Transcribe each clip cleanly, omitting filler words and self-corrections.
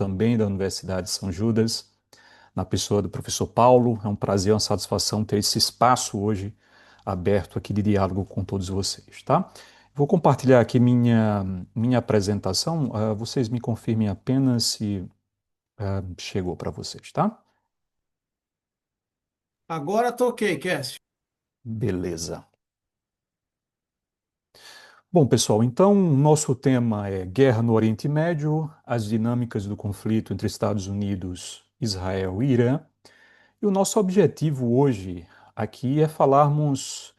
também da Universidade de São Judas, na pessoa do professor Paulo. É um prazer, uma satisfação ter esse espaço hoje aberto aqui de diálogo com todos vocês, tá? Vou compartilhar aqui minha apresentação. Vocês me confirmem apenas se chegou para vocês, tá? Agora tô ok, Cass. Beleza. Bom, pessoal, então nosso tema é Guerra no Oriente Médio, as dinâmicas do conflito entre Estados Unidos, Israel e Irã. E o nosso objetivo hoje aqui é falarmos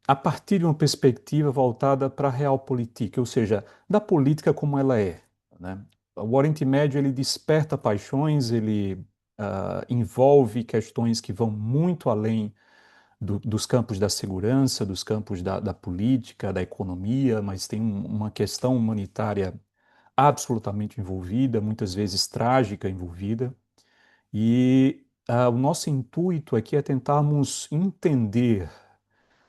a partir de uma perspectiva voltada para a realpolitik, ou seja, da política como ela é, né? O Oriente Médio ele desperta paixões, ele envolve questões que vão muito além dos campos da segurança, dos campos da política, da economia, mas tem uma questão humanitária absolutamente envolvida, muitas vezes trágica envolvida. E o nosso intuito aqui é tentarmos entender,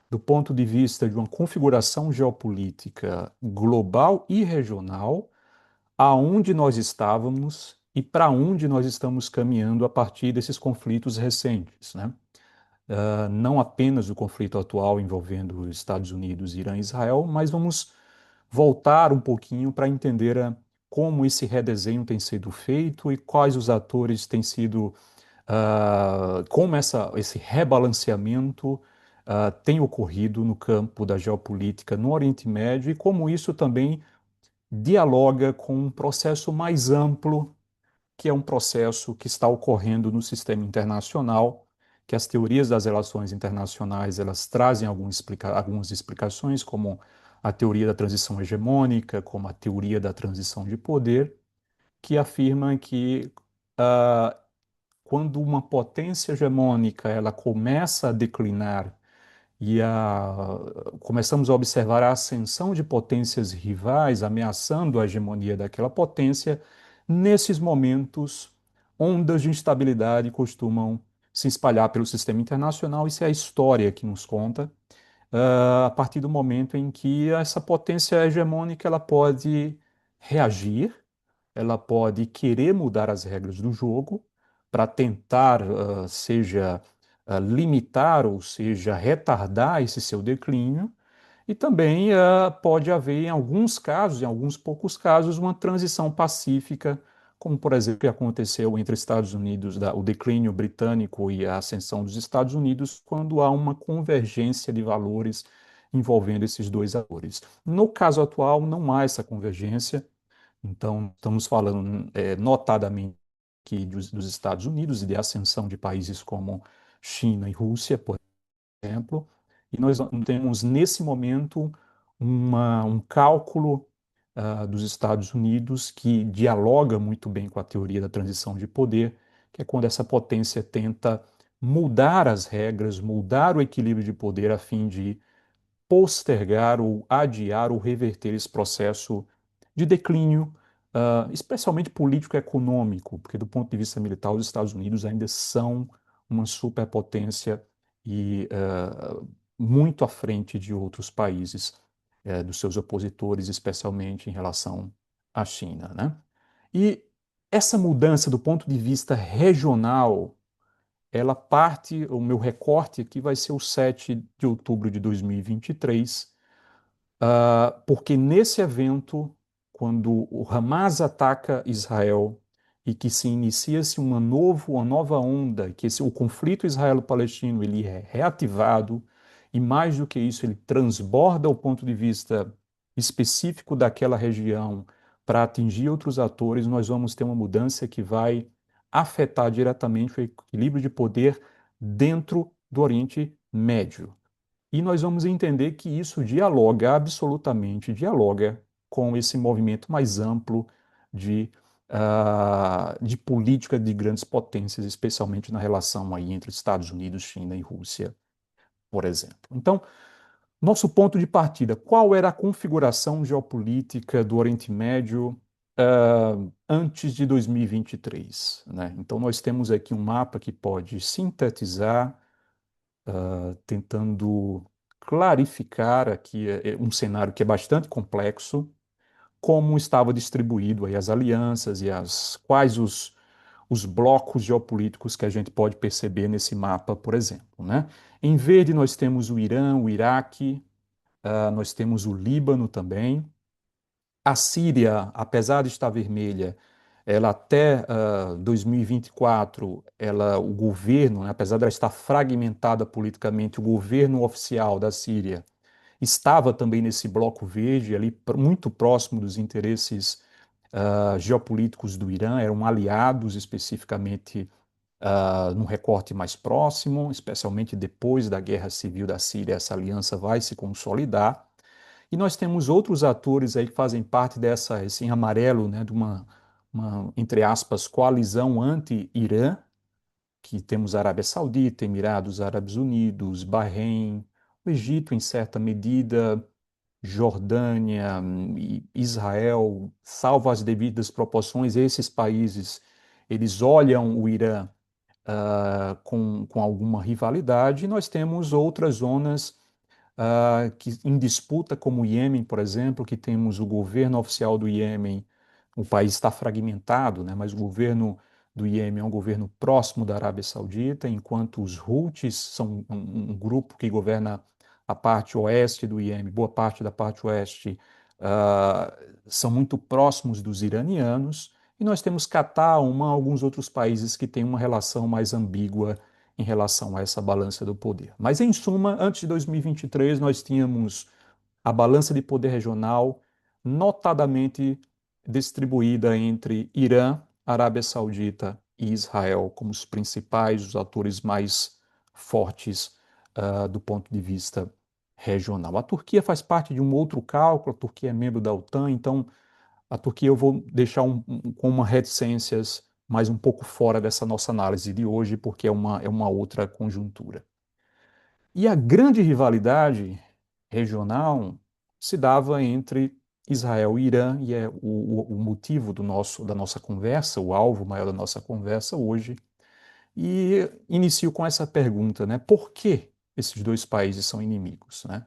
do ponto de vista de uma configuração geopolítica global e regional, aonde nós estávamos e para onde nós estamos caminhando a partir desses conflitos recentes, né? Não apenas o conflito atual envolvendo os Estados Unidos, Irã e Israel, mas vamos voltar um pouquinho para entender como esse redesenho tem sido feito e quais os atores têm sido, como esse rebalanceamento tem ocorrido no campo da geopolítica no Oriente Médio e como isso também dialoga com um processo mais amplo, que é um processo que está ocorrendo no sistema internacional, que as teorias das relações internacionais elas trazem algumas explicações, como a teoria da transição hegemônica, como a teoria da transição de poder, que afirma que ah, quando uma potência hegemônica ela começa a declinar e começamos a observar a ascensão de potências rivais ameaçando a hegemonia daquela potência, nesses momentos, ondas de instabilidade costumam se espalhar pelo sistema internacional. Isso é a história que nos conta, a partir do momento em que essa potência hegemônica ela pode reagir, ela pode querer mudar as regras do jogo para tentar, seja limitar ou seja retardar esse seu declínio, e também pode haver, em alguns casos, em alguns poucos casos, uma transição pacífica, como por exemplo o que aconteceu entre Estados Unidos, o declínio britânico e a ascensão dos Estados Unidos, quando há uma convergência de valores envolvendo esses dois atores. No caso atual, não há essa convergência. Então, estamos falando notadamente aqui dos Estados Unidos e de ascensão de países como China e Rússia, por exemplo, e nós temos nesse momento um cálculo dos Estados Unidos que dialoga muito bem com a teoria da transição de poder, que é quando essa potência tenta mudar as regras, mudar o equilíbrio de poder a fim de postergar ou adiar ou reverter esse processo de declínio, especialmente político-econômico, porque do ponto de vista militar, os Estados Unidos ainda são uma superpotência e muito à frente de outros países, dos seus opositores, especialmente em relação à China, né? E essa mudança do ponto de vista regional, ela parte, o meu recorte aqui vai ser o 7 de outubro de 2023, porque nesse evento, quando o Hamas ataca Israel e que se inicia-se uma nova onda, que o conflito israelo-palestino ele é reativado, e mais do que isso, ele transborda o ponto de vista específico daquela região para atingir outros atores, nós vamos ter uma mudança que vai afetar diretamente o equilíbrio de poder dentro do Oriente Médio. E nós vamos entender que isso dialoga, absolutamente dialoga, com esse movimento mais amplo de, de política de grandes potências, especialmente na relação aí entre Estados Unidos, China e Rússia, por exemplo. Então, nosso ponto de partida, qual era a configuração geopolítica do Oriente Médio antes de 2023, né? Então, nós temos aqui um mapa que pode sintetizar tentando clarificar aqui um cenário que é bastante complexo, como estava distribuído aí as alianças e quais os blocos geopolíticos que a gente pode perceber nesse mapa, por exemplo, né? Em verde nós temos o Irã, o Iraque, nós temos o Líbano também. A Síria, apesar de estar vermelha, ela até 2024, o governo, né, apesar de ela estar fragmentada politicamente, o governo oficial da Síria estava também nesse bloco verde, ali muito próximo dos interesses geopolíticos do Irã, eram aliados especificamente num recorte mais próximo, especialmente depois da guerra civil da Síria, essa aliança vai se consolidar. E nós temos outros atores aí que fazem parte dessa, esse em amarelo, né, de entre aspas, coalizão anti-Irã, que temos a Arábia Saudita, Emirados Árabes Unidos, Bahrein, o Egito em certa medida, Jordânia, e Israel, salvo as devidas proporções, esses países, eles olham o Irã com alguma rivalidade, e nós temos outras zonas em disputa, como o Iêmen, por exemplo, que temos o governo oficial do Iêmen, o país está fragmentado, né, mas o governo do Iêmen é um governo próximo da Arábia Saudita, enquanto os Houthis são um grupo que governa a parte oeste do Iêmen, boa parte da parte oeste, ah, são muito próximos dos iranianos, e nós temos Catar, alguns outros países que têm uma relação mais ambígua em relação a essa balança do poder. Mas, em suma, antes de 2023, nós tínhamos a balança de poder regional notadamente distribuída entre Irã, Arábia Saudita e Israel como os principais, os atores mais fortes do ponto de vista regional. A Turquia faz parte de um outro cálculo, a Turquia é membro da OTAN, então a Turquia eu vou deixar com uma reticências mais um pouco fora dessa nossa análise de hoje, porque é uma outra conjuntura. E a grande rivalidade regional se dava entre Israel e Irã, e é o motivo da nossa conversa, o alvo maior da nossa conversa hoje. E inicio com essa pergunta, né? Por que esses dois países são inimigos, né?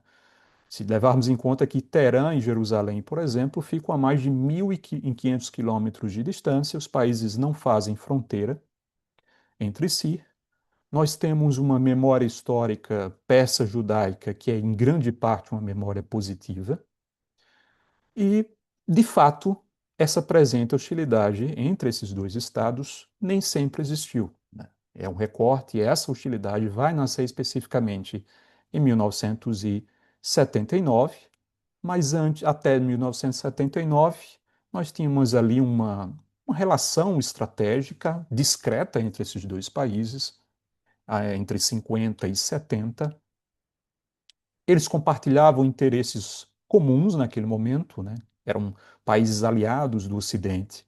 Se levarmos em conta que Teherã e Jerusalém, por exemplo, ficam a mais de 1.500 quilômetros de distância, os países não fazem fronteira entre si. Nós temos uma memória histórica persa-judaica que é, em grande parte, uma memória positiva, e, de fato, essa presente hostilidade entre esses dois estados nem sempre existiu, né? É um recorte, e essa hostilidade vai nascer especificamente em 1979, mas antes, até 1979, nós tínhamos ali uma relação estratégica discreta entre esses dois países, entre 50 e 70. Eles compartilhavam interesses comuns naquele momento, né? Eram países aliados do Ocidente.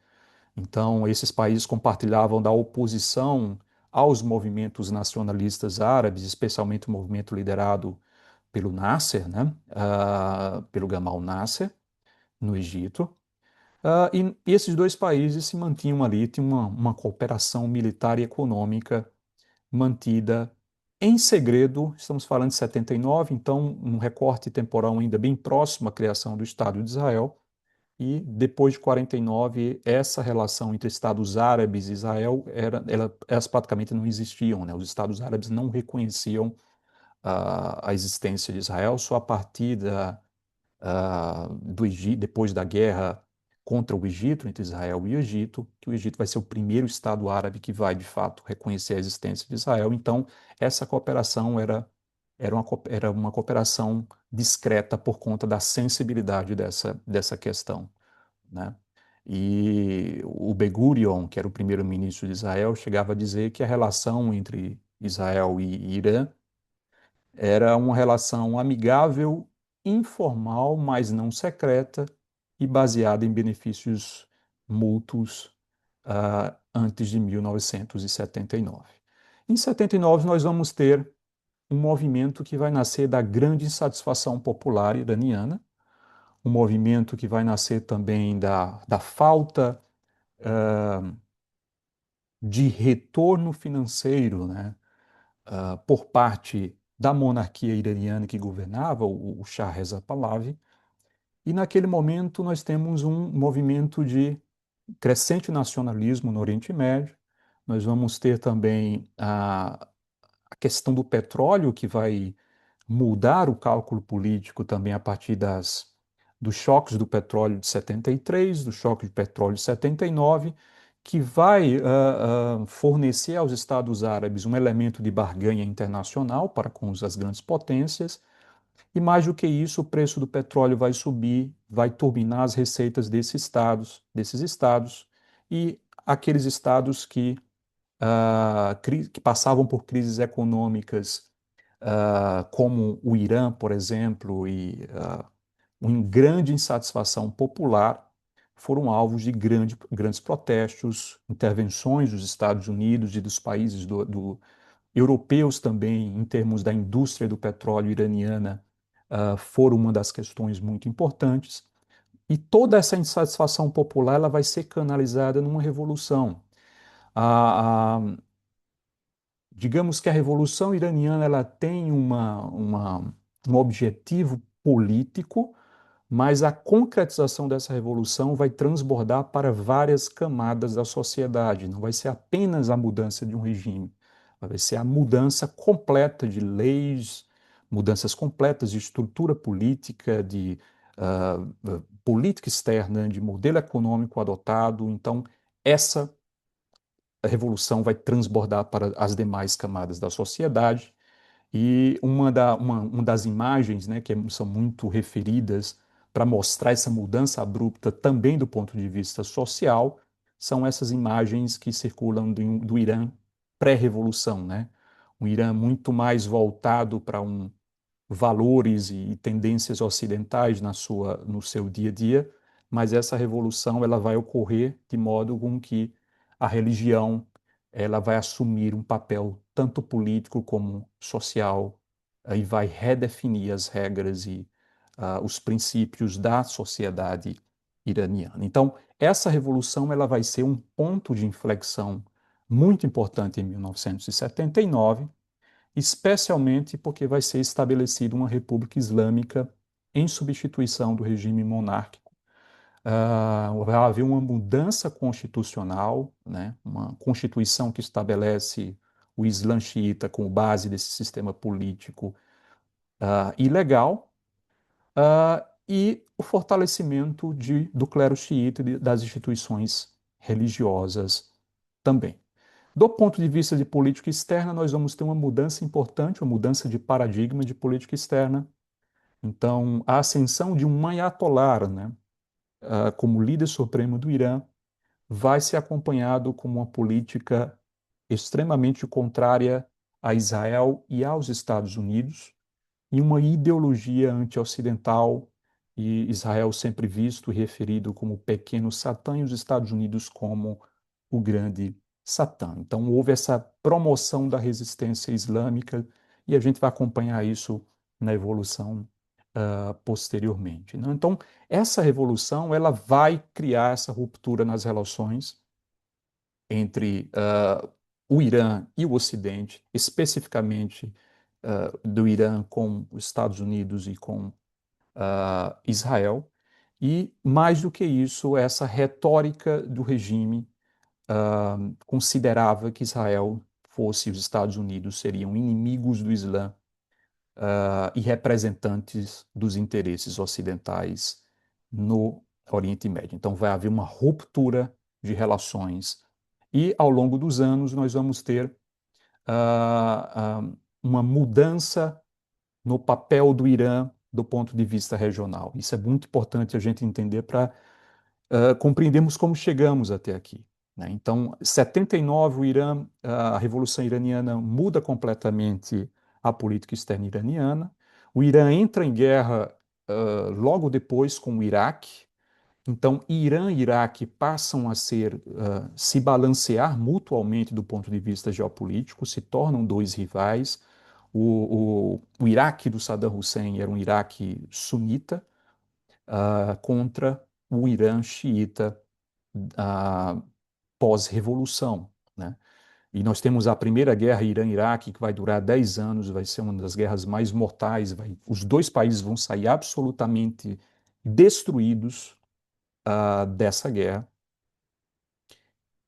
Então, esses países compartilhavam da oposição aos movimentos nacionalistas árabes, especialmente o movimento liderado pelo Nasser, né? Pelo Gamal Nasser, no Egito. E esses dois países se mantinham ali, tinham uma cooperação militar e econômica mantida em segredo. Estamos falando de 79, então um recorte temporal ainda bem próximo à criação do Estado de Israel. E depois de 49, essa relação entre Estados Árabes e Israel, elas praticamente não existiam, né? Os Estados Árabes não reconheciam a existência de Israel, só a partir do Egito, depois da guerra contra o Egito, entre Israel e o Egito, que o Egito vai ser o primeiro Estado árabe que vai, de fato, reconhecer a existência de Israel. Então, essa cooperação era uma cooperação discreta por conta da sensibilidade dessa questão, né? E o Ben-Gurion, que era o primeiro-ministro de Israel, chegava a dizer que a relação entre Israel e Irã era uma relação amigável, informal, mas não secreta, e baseada em benefícios mútuos antes de 1979. Em 79, nós vamos ter um movimento que vai nascer da grande insatisfação popular iraniana, um movimento que vai nascer também da falta de retorno financeiro, né, por parte da monarquia iraniana que governava, o Shah Reza Pahlavi, E naquele momento nós temos um movimento de crescente nacionalismo no Oriente Médio. Nós vamos ter também a questão do petróleo, que vai mudar o cálculo político também a partir dos choques do petróleo de 73, do choque de petróleo de 79, que vai fornecer aos Estados Árabes um elemento de barganha internacional para com as grandes potências. E mais do que isso, o preço do petróleo vai subir, vai turbinar as receitas desses estados, e aqueles estados que passavam por crises econômicas, como o Irã, por exemplo, e uma grande insatisfação popular, foram alvos de grandes protestos, intervenções dos Estados Unidos e dos países europeus também, em termos da indústria do petróleo iraniana, foram uma das questões muito importantes. E toda essa insatisfação popular ela vai ser canalizada numa revolução. A, a, digamos que a Revolução Iraniana ela tem um objetivo político, mas a concretização dessa revolução vai transbordar para várias camadas da sociedade. Não vai ser apenas a mudança de um regime, vai ser a mudança completa de leis, mudanças completas de estrutura política, de política externa, de modelo econômico adotado. Então, essa revolução vai transbordar para as demais camadas da sociedade. E uma das imagens, né, que são muito referidas para mostrar essa mudança abrupta também do ponto de vista social, são essas imagens que circulam do Irã pré-revolução, né? Um Irã muito mais voltado para valores e tendências ocidentais no seu dia a dia, mas essa revolução ela vai ocorrer de modo com que a religião ela vai assumir um papel tanto político como social, e vai redefinir as regras e os princípios da sociedade iraniana. Então, essa revolução ela vai ser um ponto de inflexão muito importante em 1979, especialmente porque vai ser estabelecida uma república islâmica em substituição do regime monárquico. Vai haver uma mudança constitucional, né? Uma constituição que estabelece o Islã xiita como base desse sistema político e legal, e o fortalecimento do clero xiita e das instituições religiosas também. Do ponto de vista de política externa, nós vamos ter uma mudança importante, uma mudança de paradigma de política externa. Então, a ascensão de um ayatollah, né, como líder supremo do Irã, vai ser acompanhado com uma política extremamente contrária a Israel e aos Estados Unidos, e uma ideologia anti-ocidental, e Israel sempre visto e referido como o pequeno Satã e os Estados Unidos como o grande Satã. Então houve essa promoção da resistência islâmica e a gente vai acompanhar isso na evolução posteriormente, né? Então essa revolução ela vai criar essa ruptura nas relações entre o Irã e o Ocidente, especificamente do Irã com os Estados Unidos e com Israel, e mais do que isso, essa retórica do regime considerava que Israel fosse os Estados Unidos seriam inimigos do Islã e representantes dos interesses ocidentais no Oriente Médio. Então vai haver uma ruptura de relações e ao longo dos anos nós vamos ter uma mudança no papel do Irã do ponto de vista regional. Isso é muito importante a gente entender para compreendermos como chegamos até aqui, né? Então, em 79, o Irã, a Revolução Iraniana muda completamente a política externa iraniana. O Irã entra em guerra logo depois com o Iraque. Então, Irã e Iraque passam a se balancear mutuamente do ponto de vista geopolítico, se tornam dois rivais. O Iraque do Saddam Hussein era um Iraque sunita contra o Irã xiita uh, pós-revolução, né? E nós temos a primeira guerra Irã-Iraque, que vai durar 10 anos, vai ser uma das guerras mais mortais. Os dois países vão sair absolutamente destruídos dessa guerra.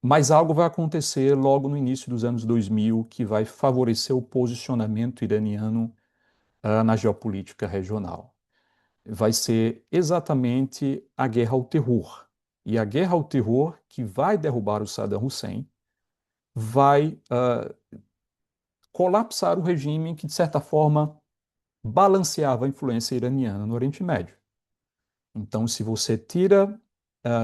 Mas algo vai acontecer logo no início dos anos 2000 que vai favorecer o posicionamento iraniano na geopolítica regional. Vai ser exatamente a guerra ao terror. E a guerra ao terror que vai derrubar o Saddam Hussein vai colapsar o regime que, de certa forma, balanceava a influência iraniana no Oriente Médio. Então, se você tira,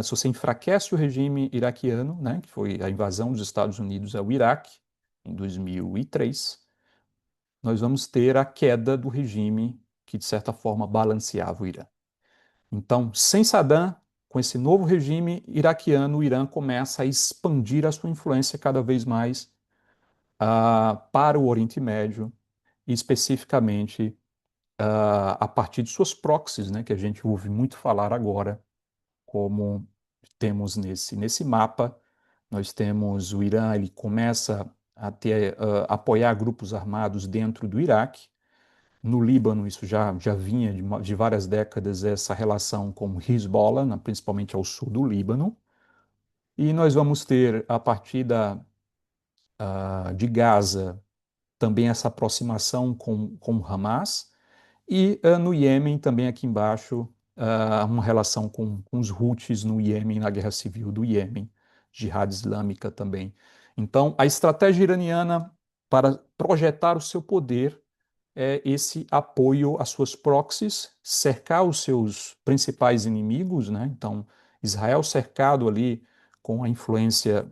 se você enfraquece o regime iraquiano, né, que foi a invasão dos Estados Unidos ao Iraque, em 2003, nós vamos ter a queda do regime que, de certa forma, balanceava o Irã. Então, sem Saddam, com esse novo regime iraquiano, o Irã começa a expandir a sua influência cada vez mais para o Oriente Médio, e especificamente a partir de suas proxies, né, que a gente ouve muito falar agora, como temos nesse mapa. Nós temos o Irã, ele começa a apoiar grupos armados dentro do Iraque. No Líbano, isso já vinha de várias décadas, essa relação com o Hezbollah, principalmente ao sul do Líbano. E nós vamos ter, a partir de Gaza, também essa aproximação com o Hamas. E no Iêmen, também aqui embaixo, uma relação com os Houthis no Iêmen, na guerra civil do Iêmen, Jihad Islâmica também. Então, a estratégia iraniana para projetar o seu poder é esse apoio às suas proxies, cercar os seus principais inimigos, né? Então, Israel cercado ali com a influência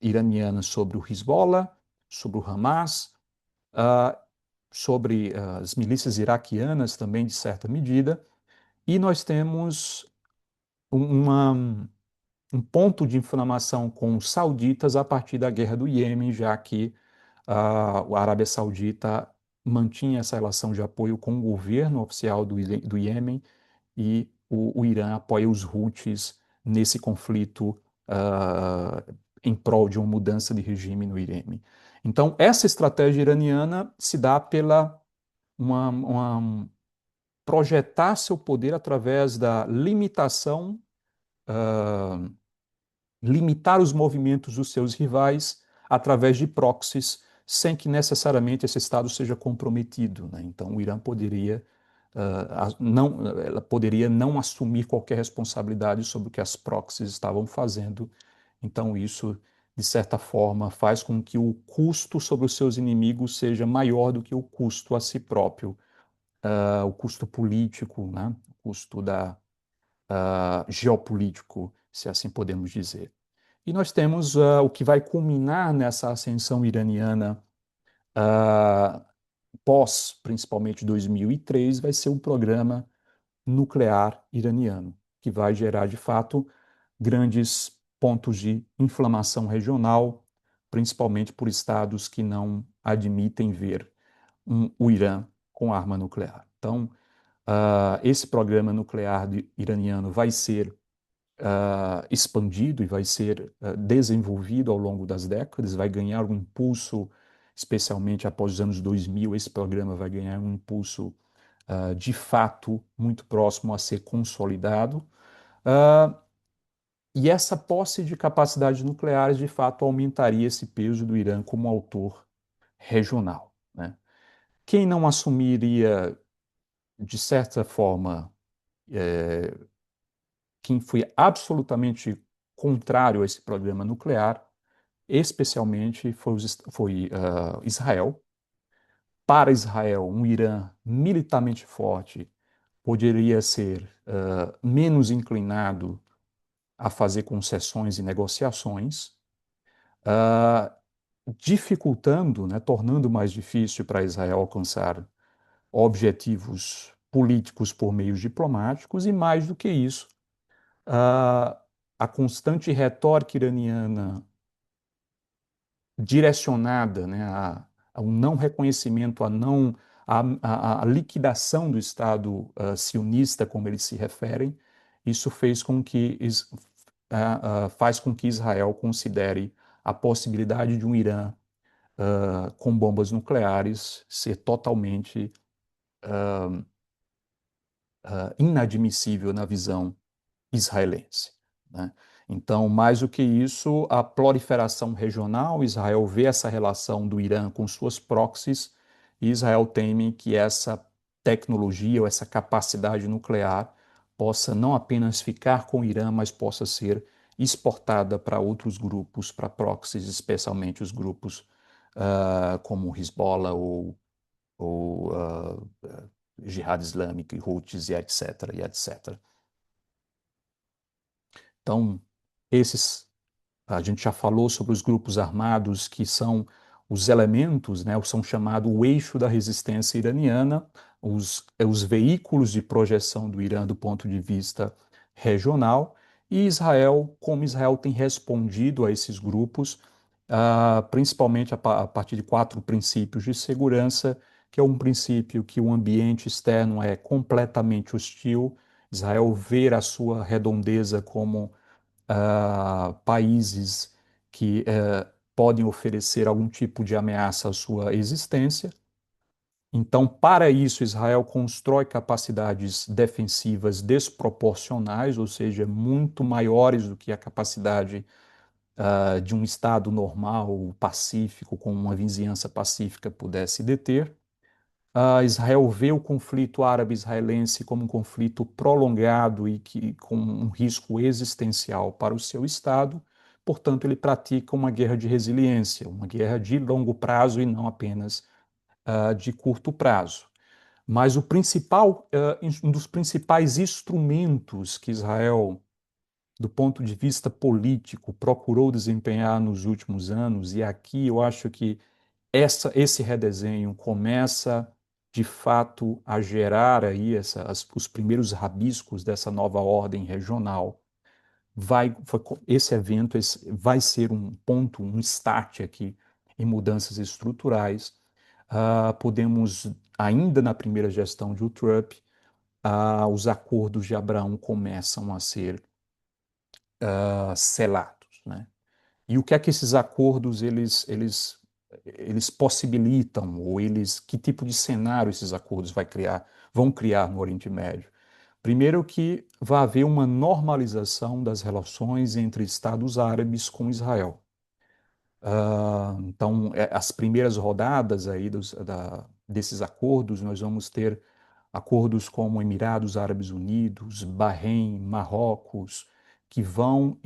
iraniana sobre o Hezbollah, sobre o Hamas, uh, sobre as milícias iraquianas também, de certa medida, e nós temos uma, um ponto de inflamação com os sauditas a partir da guerra do Iêmen, já que a Arábia Saudita mantinha essa relação de apoio com o governo oficial do Iêmen e o Irã apoia os Houthis nesse conflito em prol de uma mudança de regime no Iêmen. Então, essa estratégia iraniana se dá pela projetar seu poder através da limitação, uh, limitar os movimentos dos seus rivais através de proxies, sem que necessariamente esse Estado seja comprometido, né? Então, o Irã poderia ela poderia não assumir qualquer responsabilidade sobre o que as proxies estavam fazendo. Então, isso, de certa forma, faz com que o custo sobre os seus inimigos seja maior do que o custo a si próprio, o custo político, né? O custo geopolítico, se assim podemos dizer. E nós temos o que vai culminar nessa ascensão iraniana pós, principalmente 2003, vai ser um programa nuclear iraniano, que vai gerar, de fato, grandes pontos de inflamação regional, principalmente por estados que não admitem ver o Irã com arma nuclear. Então, esse programa nuclear iraniano vai ser expandido e vai ser desenvolvido ao longo das décadas, vai ganhar um impulso, especialmente após os anos 2000, esse programa vai ganhar um impulso de fato muito próximo a ser consolidado. Uh, e essa posse de capacidades nucleares, de fato, aumentaria esse peso do Irã como autor regional, né? Quem não assumiria, de certa forma, quem foi absolutamente contrário a esse programa nuclear, especialmente foi Israel. Para Israel, um Irã militarmente forte poderia ser menos inclinado a fazer concessões e negociações, uh, dificultando, né, tornando mais difícil para Israel alcançar objetivos políticos por meios diplomáticos, e mais do que isso, a constante retórica iraniana direcionada, né, a um não reconhecimento, a liquidação do Estado sionista, como eles se referem, isso fez com que, faz com que Israel considere a possibilidade de um Irã com bombas nucleares ser totalmente inadmissível na visão israelense, né? Então, mais do que isso, a proliferação regional, Israel vê essa relação do Irã com suas proxies, e Israel teme que essa tecnologia ou essa capacidade nuclear possa não apenas ficar com o Irã, mas possa ser exportada para outros grupos, para proxies, especialmente os grupos como Hezbollah ou Jihad Islâmica e Houthis e etc, e etc. Então, esses a gente já falou sobre os grupos armados que são os elementos, né, são chamados o eixo da resistência iraniana, os veículos de projeção do Irã do ponto de vista regional, e Israel, como Israel tem respondido a esses grupos, principalmente a partir de 4 princípios de segurança, que é um princípio que o ambiente externo é completamente hostil, Israel vê a sua redondeza como países que podem oferecer algum tipo de ameaça à sua existência. Então, para isso, Israel constrói capacidades defensivas desproporcionais, ou seja, muito maiores do que a capacidade de um Estado normal, pacífico, com uma vizinhança pacífica pudesse deter. Israel vê o conflito árabe-israelense como um conflito prolongado e que, com um risco existencial para o seu Estado, portanto, ele pratica uma guerra de resiliência, uma guerra de longo prazo e não apenas de curto prazo. Mas um dos principais instrumentos que Israel, do ponto de vista político, procurou desempenhar nos últimos anos, e aqui eu acho que esse redesenho começa de fato a gerar aí os primeiros rabiscos dessa nova ordem regional. Esse evento vai ser um ponto, um start aqui em mudanças estruturais. Podemos, ainda na primeira gestão de Trump, os acordos de Abraão começam a ser selados, né? E o que é que esses acordos eles possibilitam ou que tipo de cenário esses acordos vão criar no Oriente Médio? Primeiro que vai haver uma normalização das relações entre Estados árabes com Israel. Então, as primeiras rodadas aí desses acordos, nós vamos ter acordos como Emirados Árabes Unidos, Bahrein, Marrocos, que vão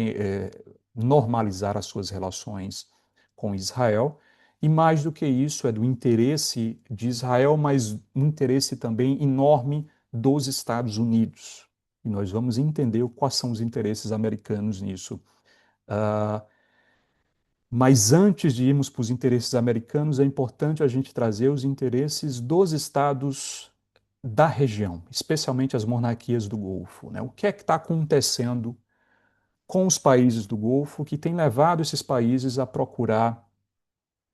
normalizar as suas relações com Israel. E mais do que isso, é do interesse de Israel, mas um interesse também enorme dos Estados Unidos. E nós vamos entender quais são os interesses americanos nisso. Uh, mas antes de irmos para os interesses americanos, é importante a gente trazer os interesses dos estados da região, especialmente as monarquias do Golfo, né? O que é que está acontecendo com os países do Golfo que tem levado esses países a procurar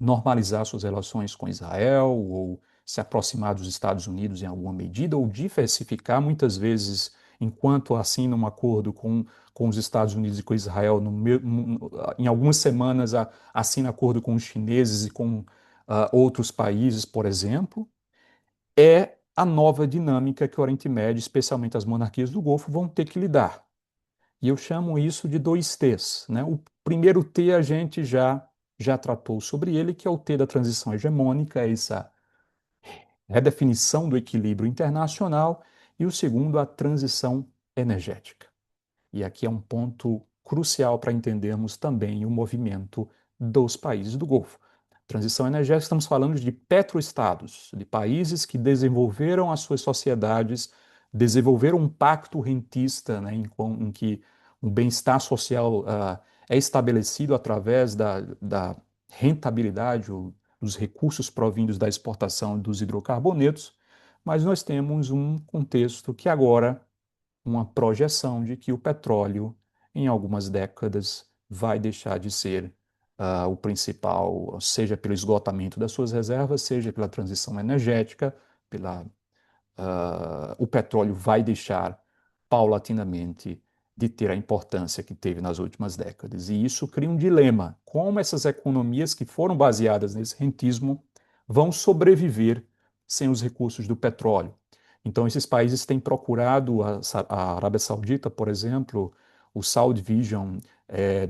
normalizar suas relações com Israel ou se aproximar dos Estados Unidos em alguma medida ou diversificar, muitas vezes, enquanto assinam um acordo com os Estados Unidos e com Israel, em algumas semanas assina acordo com os chineses e com outros países, por exemplo, é a nova dinâmica que o Oriente Médio, especialmente as monarquias do Golfo, vão ter que lidar. E eu chamo isso de 2 T's, né? O primeiro T a gente já tratou sobre ele, que é o T da transição hegemônica, essa redefinição do equilíbrio internacional, e o segundo, a transição energética. E aqui é um ponto crucial para entendermos também o movimento dos países do Golfo. Transição energética, estamos falando de petroestados, de países que desenvolveram as suas sociedades, desenvolveram um pacto rentista, né, em que o bem-estar social é estabelecido através da rentabilidade dos recursos provindos da exportação dos hidrocarbonetos, mas nós temos um contexto que agora uma projeção de que o petróleo, em algumas décadas, vai deixar de ser o principal, seja pelo esgotamento das suas reservas, seja pela transição energética, o petróleo vai deixar paulatinamente de ter a importância que teve nas últimas décadas. E isso cria um dilema: como essas economias que foram baseadas nesse rentismo vão sobreviver sem os recursos do petróleo? Então, esses países têm procurado, a Arábia Saudita, por exemplo, o Saudi Vision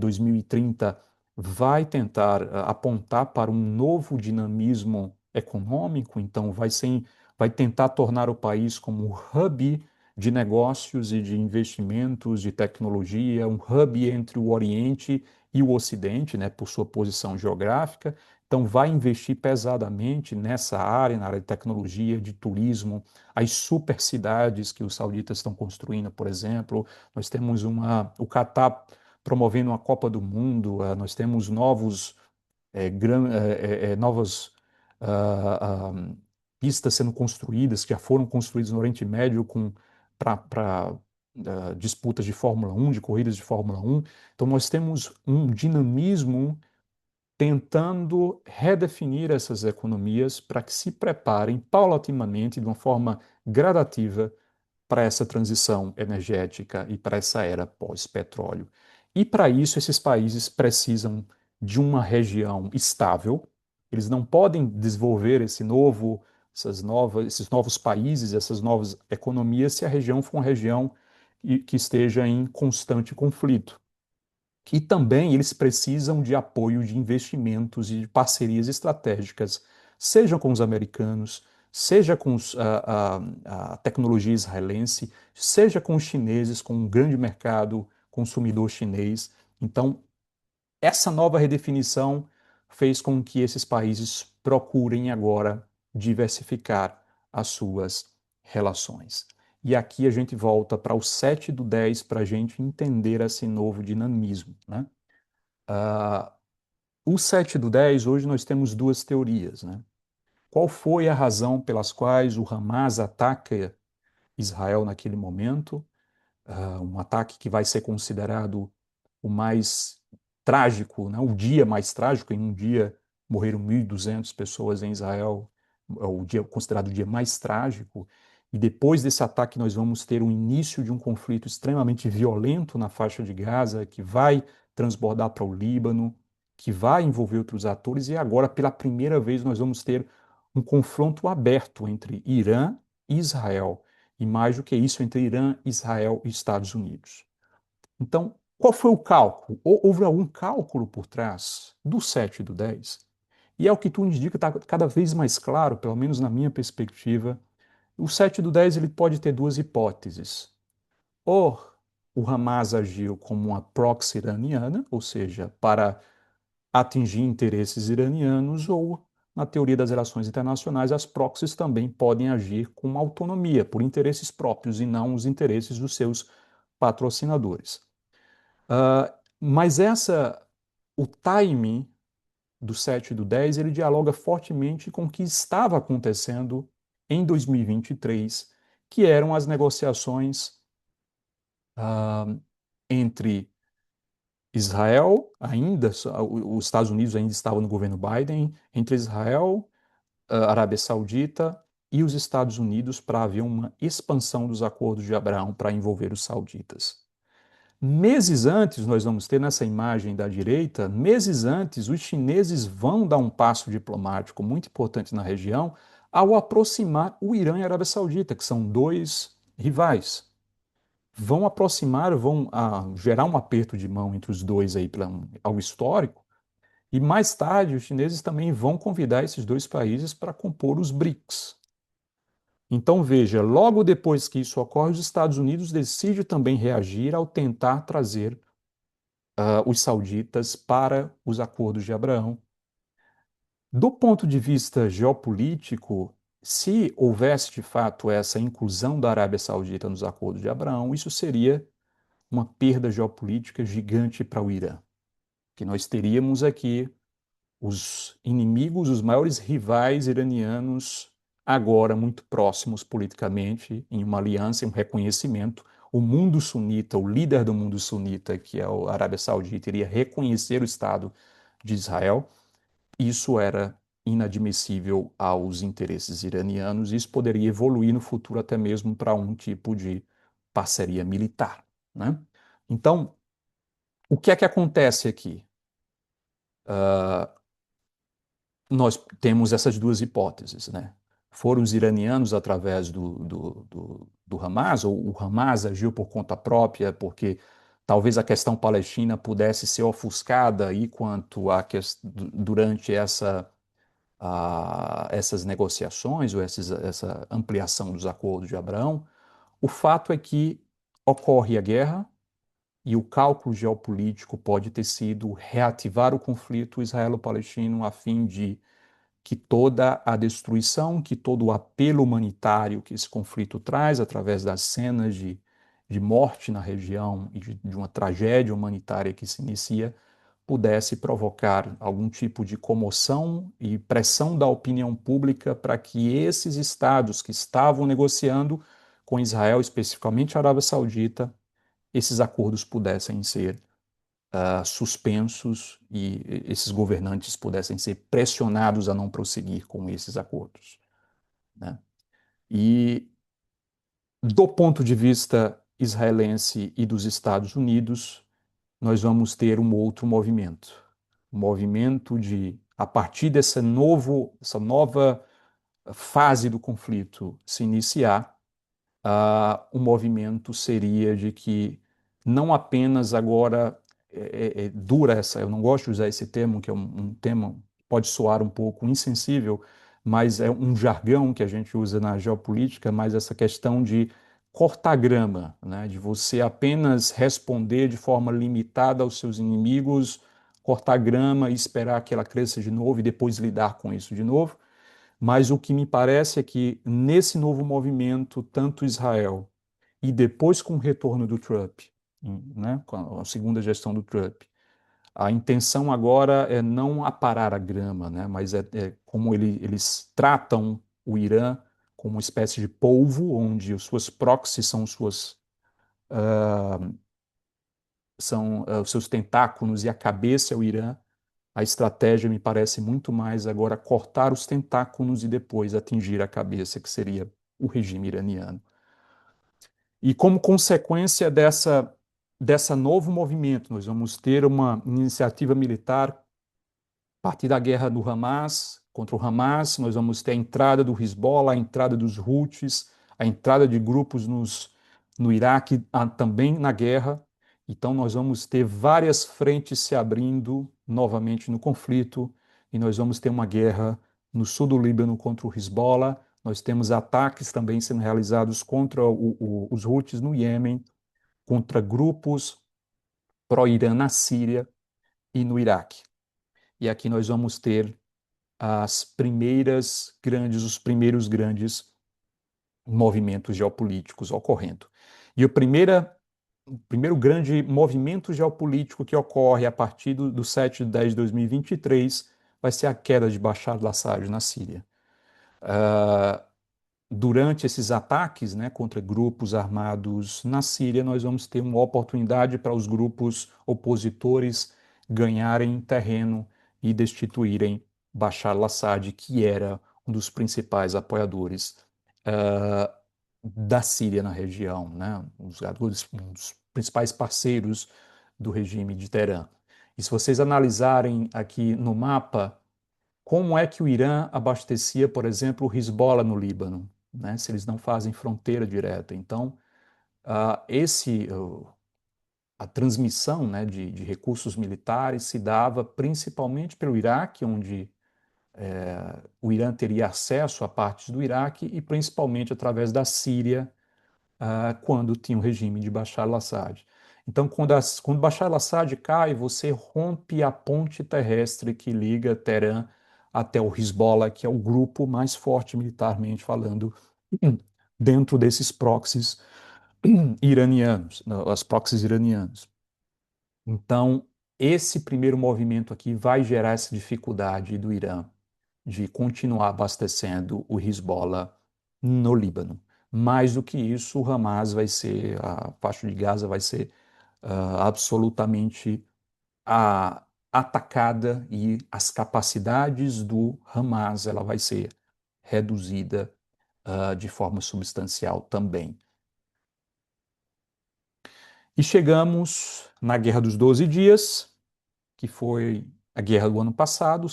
2030 vai tentar apontar para um novo dinamismo econômico, então vai tentar tornar o país como um hub de negócios e de investimentos, de tecnologia, um hub entre o Oriente e o Ocidente, né, por sua posição geográfica. Então, vai investir pesadamente nessa área, na área de tecnologia, de turismo, as super cidades que os sauditas estão construindo, por exemplo. Nós temos o Catar promovendo uma Copa do Mundo, nós temos novas ah, ah, pistas sendo construídas, que já foram construídas no Oriente Médio para disputas de Fórmula 1, de corridas de Fórmula 1. Então, nós temos um dinamismo tentando redefinir essas economias para que se preparem paulatinamente, de uma forma gradativa, para essa transição energética e para essa era pós-petróleo. E para isso, esses países precisam de uma região estável. Eles não podem desenvolver esses novos países, essas novas economias, se a região for uma região que esteja em constante conflito. E também eles precisam de apoio de investimentos e de parcerias estratégicas, seja com os americanos, seja com a tecnologia israelense, seja com os chineses, com um grande mercado consumidor chinês. Então, essa nova redefinição fez com que esses países procurem agora diversificar as suas relações. E aqui a gente volta para o 7 do 10 para a gente entender esse novo dinamismo, né? Ah, o 7 do 10, hoje nós temos duas teorias, né? Qual foi a razão pelas quais o Hamas ataca Israel naquele momento? Um ataque que vai ser considerado o mais trágico, né? O dia mais trágico. Em um dia morreram 1.200 pessoas em Israel, é o dia considerado o dia mais trágico. E depois desse ataque nós vamos ter o início de um conflito extremamente violento na faixa de Gaza, que vai transbordar para o Líbano, que vai envolver outros atores. E agora, pela primeira vez, nós vamos ter um confronto aberto entre Irã e Israel. E mais do que isso, entre Irã, Israel e Estados Unidos. Então, qual foi o cálculo? Houve algum cálculo por trás do 7 e do 10? E é o que tu indica, está cada vez mais claro, pelo menos na minha perspectiva. O 7 do 10 ele pode ter duas hipóteses. Ou o Hamas agiu como uma proxy iraniana, ou seja, para atingir interesses iranianos, ou, na teoria das relações internacionais, as proxies também podem agir com autonomia, por interesses próprios e não os interesses dos seus patrocinadores. Mas o timing do 7 e do 10, ele dialoga fortemente com o que estava acontecendo em 2023, que eram as negociações uh, entre Israel, os Estados Unidos ainda estavam no governo Biden, entre Israel, a Arábia Saudita e os Estados Unidos para haver uma expansão dos acordos de Abraão para envolver os sauditas. Meses antes, nós vamos ter nessa imagem da direita, meses antes, os chineses vão dar um passo diplomático muito importante na região ao aproximar o Irã e a Arábia Saudita, que são dois rivais. Vão aproximar, vão gerar um aperto de mão entre os dois aí, algo histórico, e mais tarde os chineses também vão convidar esses dois países para compor os BRICS. Então, veja, logo depois que isso ocorre, os Estados Unidos decidem também reagir ao tentar trazer os sauditas para os acordos de Abraão. Do ponto de vista geopolítico, se houvesse de fato essa inclusão da Arábia Saudita nos acordos de Abraão, isso seria uma perda geopolítica gigante para o Irã, que nós teríamos aqui os inimigos, os maiores rivais iranianos, agora muito próximos politicamente, em uma aliança, em um reconhecimento. O mundo sunita, o líder do mundo sunita, que é a Arábia Saudita, iria reconhecer o Estado de Israel. Isso era inadmissível aos interesses iranianos, e isso poderia evoluir no futuro até mesmo para um tipo de parceria militar, né? Então, o que é que acontece aqui? Nós temos essas duas hipóteses, né? foram os iranianos através do Hamas, ou o Hamas agiu por conta própria, porque talvez a questão palestina pudesse ser ofuscada aí quanto a durante essas negociações ou essa ampliação dos acordos de Abraão. O fato é que ocorre a guerra e o cálculo geopolítico pode ter sido reativar o conflito israelo-palestino a fim de que toda a destruição, que todo o apelo humanitário que esse conflito traz, através das cenas de morte na região e de uma tragédia humanitária que se inicia, pudesse provocar algum tipo de comoção e pressão da opinião pública para que esses estados que estavam negociando com Israel, especificamente a Arábia Saudita, esses acordos pudessem ser suspensos e esses governantes pudessem ser pressionados a não prosseguir com esses acordos, né? E do ponto de vista israelense e dos Estados Unidos, nós vamos ter um outro movimento, um movimento de, a partir essa nova fase do conflito se iniciar, o movimento seria de que não apenas agora dura essa, eu não gosto de usar esse termo, que é um termo que pode soar um pouco insensível, mas é um jargão que a gente usa na geopolítica, mas essa questão de cortar grama, né, de você apenas responder de forma limitada aos seus inimigos, cortar grama e esperar que ela cresça de novo e depois lidar com isso de novo. Mas o que me parece é que nesse novo movimento, tanto Israel e depois com o retorno do Trump, né, com a segunda gestão do Trump, a intenção agora é não aparar a grama, né, mas é como eles tratam o Irã como uma espécie de polvo, onde as suas proxies são os seus tentáculos e a cabeça é o Irã. A estratégia me parece muito mais agora cortar os tentáculos e depois atingir a cabeça, que seria o regime iraniano. E como consequência dessa novo movimento, nós vamos ter uma iniciativa militar a partir da guerra do Hamas contra o Hamas, nós vamos ter a entrada do Hezbollah, a entrada dos Houthis, a entrada de grupos no Iraque, também na guerra. Então, nós vamos ter várias frentes se abrindo novamente no conflito, e nós vamos ter uma guerra no sul do Líbano contra o Hezbollah. Nós temos ataques também sendo realizados contra os Houthis no Iêmen, contra grupos pró-Irã na Síria e no Iraque. E aqui nós vamos ter os primeiros grandes movimentos geopolíticos ocorrendo. E o primeiro grande movimento geopolítico que ocorre a partir do 7 de 10 de 2023 vai ser a queda de Bashar al-Assad na Síria. Durante esses ataques, né, contra grupos armados na Síria, nós vamos ter uma oportunidade para os grupos opositores ganharem terreno e destituírem Bashar al-Assad, que era um dos principais apoiadores uh, da Síria na região, né, um dos principais parceiros do regime de Teherã. E se vocês analisarem aqui no mapa, como é que o Irã abastecia, por exemplo, o Hezbollah no Líbano, né, se eles não fazem fronteira direta? Então, uh, esse, uh, a transmissão, né, de recursos militares se dava principalmente pelo Iraque, onde o Irã teria acesso a partes do Iraque, e principalmente através da Síria, quando tinha o regime de Bashar al-Assad. Então, quando Bashar al-Assad cai, você rompe a ponte terrestre que liga Teherã até o Hezbollah, que é o grupo mais forte militarmente falando dentro desses proxies iranianos, as proxies iranianos. Então, esse primeiro movimento aqui vai gerar essa dificuldade do Irã de continuar abastecendo o Hezbollah no Líbano. Mais do que isso, o Hamas vai ser, a faixa de Gaza vai ser absolutamente atacada, e as capacidades do Hamas ela vai ser reduzida de forma substancial também. E chegamos na Guerra dos 12 Dias, que foi a guerra do ano passado,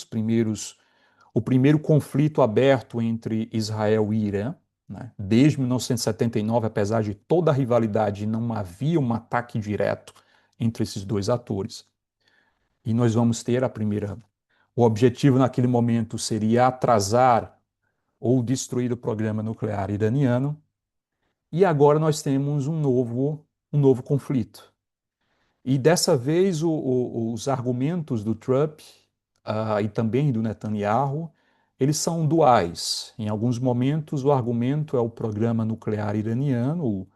o primeiro conflito aberto entre Israel e Irã, né? Desde 1979, apesar de toda a rivalidade, não havia um ataque direto entre esses dois atores. E nós vamos ter a primeira. O objetivo naquele momento seria atrasar ou destruir o programa nuclear iraniano. E agora nós temos um novo conflito. E dessa vez os argumentos do Trump e também do Netanyahu, eles são duais. Em alguns momentos o argumento é o programa nuclear iraniano,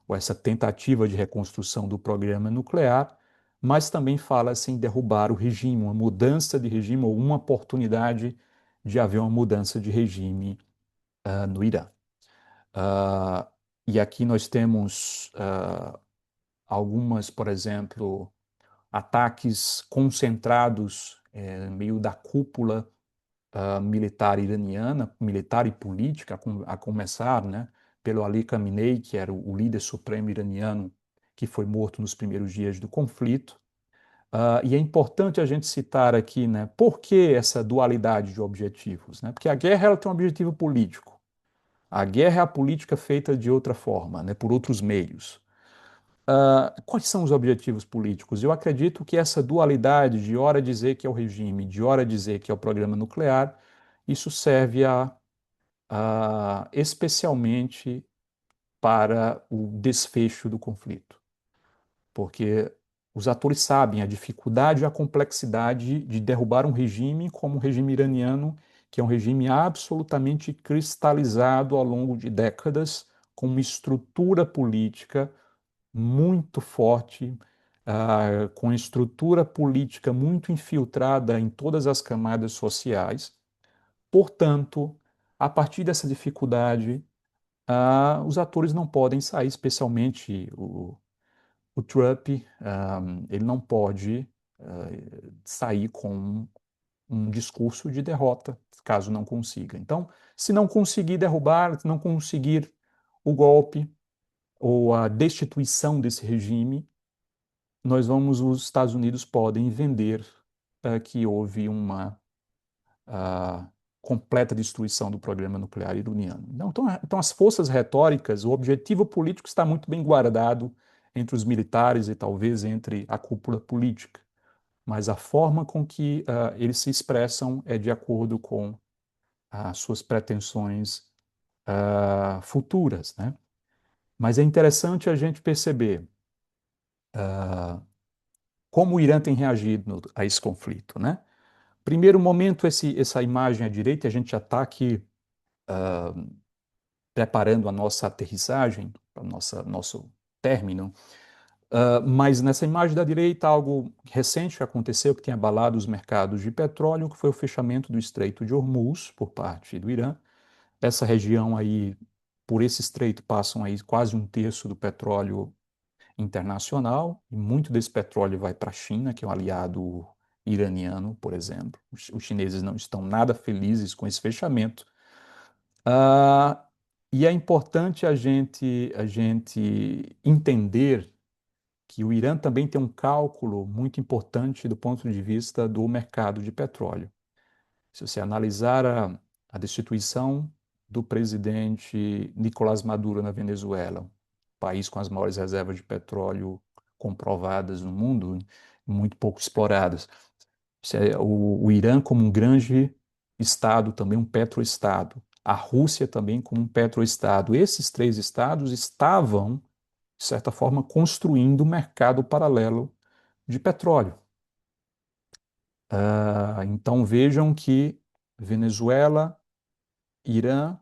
ou essa tentativa de reconstrução do programa nuclear, mas também fala-se em derrubar o regime, uma mudança de regime ou uma oportunidade de haver uma mudança de regime no Irã. Uh, e aqui nós temos algumas, por exemplo, ataques concentrados meio da cúpula militar iraniana, militar e política, a começar, né, pelo Ali Khamenei, que era o líder supremo iraniano, que foi morto nos primeiros dias do conflito. E é importante a gente citar aqui, né, por que essa dualidade de objetivos, né? Porque a guerra ela tem um objetivo político. A guerra é a política feita de outra forma, né, por outros meios. Quais são os objetivos políticos? Eu acredito que essa dualidade de ora dizer que é o regime, de ora dizer que é o programa nuclear, isso serve especialmente para o desfecho do conflito. Porque os atores sabem a dificuldade e a complexidade de derrubar um regime como o regime iraniano, que é um regime absolutamente cristalizado ao longo de décadas, com uma estrutura política muito forte, com estrutura política muito infiltrada em todas as camadas sociais. Portanto, a partir dessa dificuldade, os atores não podem sair, especialmente o Trump, ele não pode sair com um discurso de derrota, caso não consiga. Então, se não conseguir derrubar, se não conseguir o golpe ou a destituição desse regime, os Estados Unidos podem vender que houve uma completa destruição do programa nuclear iraniano. Então, as forças retóricas, o objetivo político está muito bem guardado entre os militares e talvez entre a cúpula política, mas a forma com que eles se expressam é de acordo com as suas pretensões futuras, né? Mas é interessante a gente perceber como o Irã tem reagido a esse conflito, né? Primeiro momento, essa imagem à direita, a gente já está aqui preparando a nossa aterrissagem, para nosso término. Mas nessa imagem da direita, algo recente que aconteceu, que tem abalado os mercados de petróleo, que foi o fechamento do Estreito de Hormuz por parte do Irã. Essa região aí, por esse estreito, passam aí quase um terço do petróleo internacional, e muito desse petróleo vai para a China, que é um aliado iraniano, por exemplo. Os chineses não estão nada felizes com esse fechamento. Ah, e é importante a gente entender que o Irã também tem um cálculo muito importante do ponto de vista do mercado de petróleo. Se você analisar a destituição do presidente Nicolás Maduro na Venezuela, país com as maiores reservas de petróleo comprovadas no mundo, muito pouco exploradas. O Irã como um grande estado, também um petroestado. A Rússia também como um petroestado. Esses três estados estavam, de certa forma, construindo um mercado paralelo de petróleo. Então vejam que Venezuela, Irã,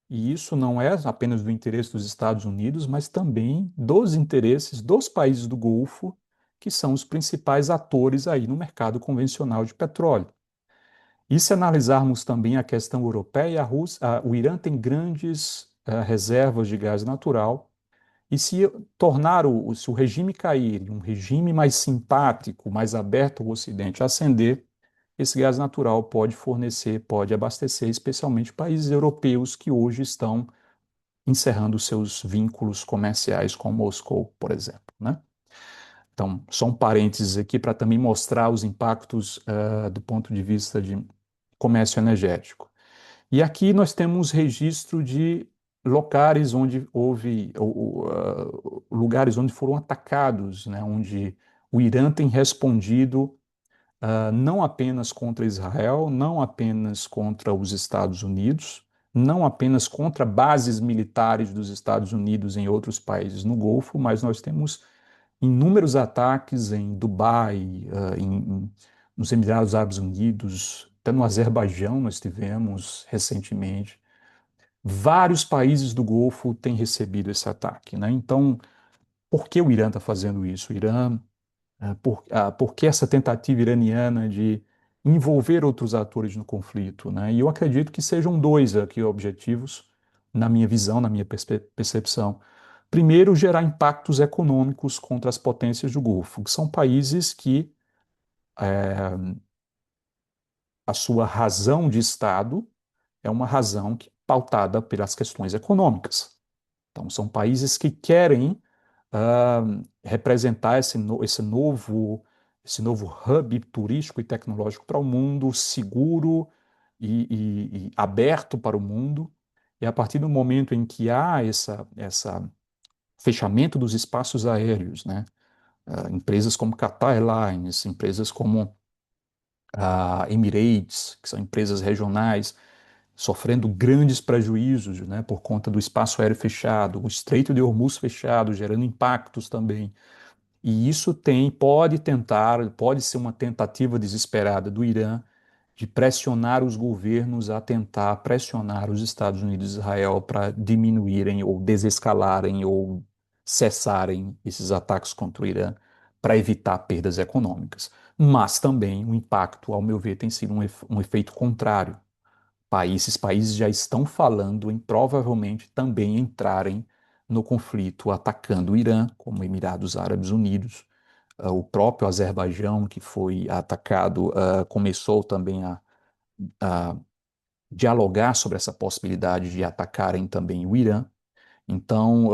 e isso não é apenas do interesse dos Estados Unidos, mas também dos interesses dos países do Golfo, que são os principais atores aí no mercado convencional de petróleo. E se analisarmos também a questão europeia, o Irã tem grandes reservas de gás natural, e se o regime cair, um regime mais simpático, mais aberto ao Ocidente ascender, esse gás natural pode fornecer, pode abastecer, especialmente países europeus que hoje estão encerrando seus vínculos comerciais com Moscou, por exemplo, né? Então, só um parênteses aqui para também mostrar os impactos do ponto de vista de comércio energético. E aqui nós temos registro de locais onde houve, lugares onde foram atacados, né, onde o Irã tem respondido não apenas contra Israel, não apenas contra os Estados Unidos, não apenas contra bases militares dos Estados Unidos em outros países no Golfo, mas nós temos inúmeros ataques em Dubai, nos Emirados Árabes Unidos, até no Azerbaijão nós tivemos recentemente. Vários países do Golfo têm recebido esse ataque, né? Então, por que o Irã está fazendo isso? O Irã por que essa tentativa iraniana de envolver outros atores no conflito, né? E eu acredito que sejam dois aqui objetivos, na minha visão, na minha percepção. Primeiro, gerar impactos econômicos contra as potências do Golfo, que são países que a sua razão de Estado é uma razão pautada pelas questões econômicas. Então, são países que querem ah, representar esse novo hub turístico e tecnológico para o mundo, seguro e aberto para o mundo. E a partir do momento em que há essa fechamento dos espaços aéreos, né? Empresas como Qatar Airlines, empresas como a Emirates, que são empresas regionais, sofrendo grandes prejuízos, né, por conta do espaço aéreo fechado, o Estreito de Hormuz fechado, gerando impactos também. E isso pode ser uma tentativa desesperada do Irã de pressionar os governos a tentar pressionar os Estados Unidos e Israel para diminuírem ou desescalarem ou cessarem esses ataques contra o Irã para evitar perdas econômicas. Mas também o impacto, ao meu ver, tem sido um efeito contrário. Esses países já estão falando em provavelmente também entrarem no conflito atacando o Irã, como Emirados Árabes Unidos. O próprio Azerbaijão, que foi atacado, começou também a dialogar sobre essa possibilidade de atacarem também o Irã. Então,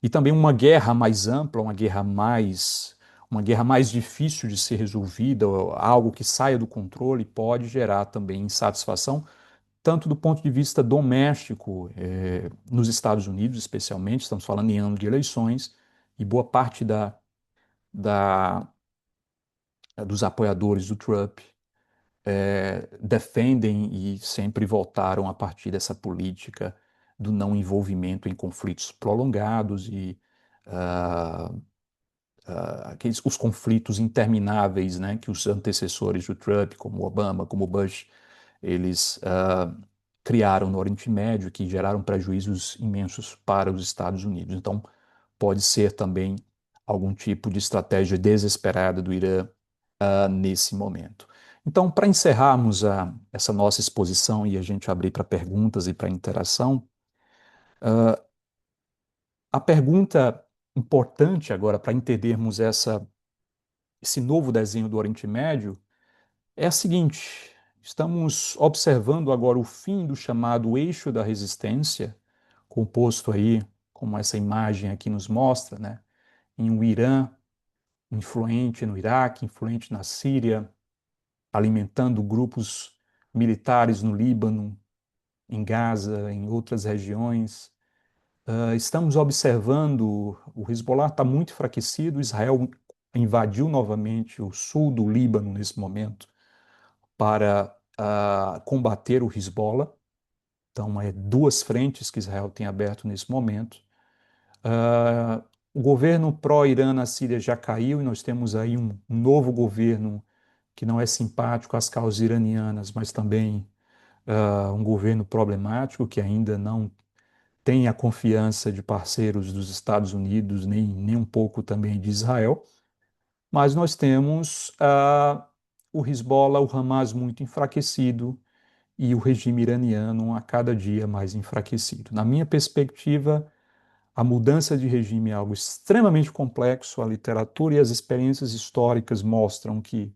e também uma guerra mais ampla, uma guerra mais difícil de ser resolvida, algo que saia do controle, pode gerar também insatisfação tanto do ponto de vista doméstico, nos Estados Unidos, especialmente, estamos falando em ano de eleições, e boa parte da, dos apoiadores do Trump defendem e sempre voltaram a partir dessa política do não envolvimento em conflitos prolongados e os conflitos intermináveis, né, que os antecessores do Trump, como Obama, como Bush, eles criaram no Oriente Médio, que geraram prejuízos imensos para os Estados Unidos. Então, pode ser também algum tipo de estratégia desesperada do Irã nesse momento. Então, para encerrarmos essa nossa exposição e a gente abrir para perguntas e para interação, a pergunta importante agora para entendermos esse novo desenho do Oriente Médio é a seguinte: estamos observando agora o fim do chamado eixo da resistência, composto aí, como essa imagem aqui nos mostra, né, em um Irã influente no Iraque, influente na Síria, alimentando grupos militares no Líbano, em Gaza, em outras regiões. Estamos observando o Hezbollah está muito enfraquecido, Israel invadiu novamente o sul do Líbano nesse momento para combater o Hezbollah. Então, duas frentes que Israel tem aberto nesse momento. O governo pró-Irã na Síria já caiu e nós temos aí um novo governo que não é simpático às causas iranianas, mas também um governo problemático que ainda não tem a confiança de parceiros dos Estados Unidos, nem um pouco também de Israel. Mas nós temos o Hezbollah, o Hamas muito enfraquecido, e o regime iraniano a cada dia mais enfraquecido. Na minha perspectiva, a mudança de regime é algo extremamente complexo. A literatura e as experiências históricas mostram que,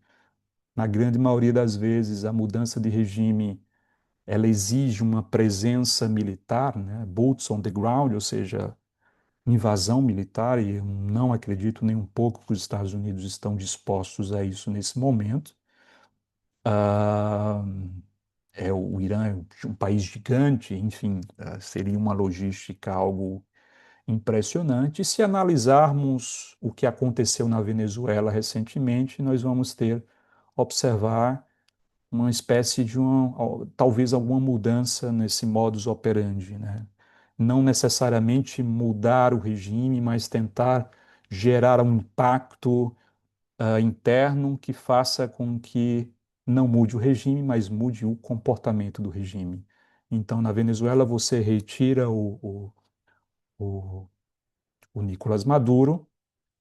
na grande maioria das vezes, a mudança de regime ela exige uma presença militar, né? Boots on the ground, ou seja, invasão militar, e eu não acredito nem um pouco que os Estados Unidos estão dispostos a isso nesse momento. o Irã é um país gigante, enfim, seria uma logística algo impressionante. E se analisarmos o que aconteceu na Venezuela recentemente, nós vamos observar uma espécie de talvez alguma mudança nesse modus operandi, né? Não necessariamente mudar o regime, mas tentar gerar um impacto interno que faça com que não mude o regime, mas mude o comportamento do regime. Então, na Venezuela, você retira o, o Nicolás Maduro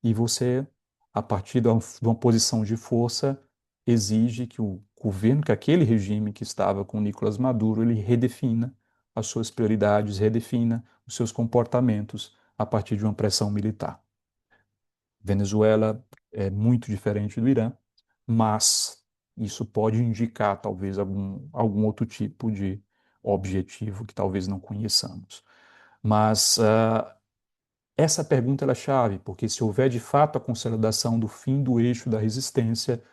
e você, a partir de uma posição de força, exige que o governo, que aquele regime que estava com Nicolás Maduro, ele redefina as suas prioridades, redefina os seus comportamentos a partir de uma pressão militar. Venezuela é muito diferente do Irã, mas isso pode indicar talvez algum outro tipo de objetivo que talvez não conheçamos. Mas essa pergunta ela é chave, porque se houver de fato a consolidação do fim do eixo da resistência,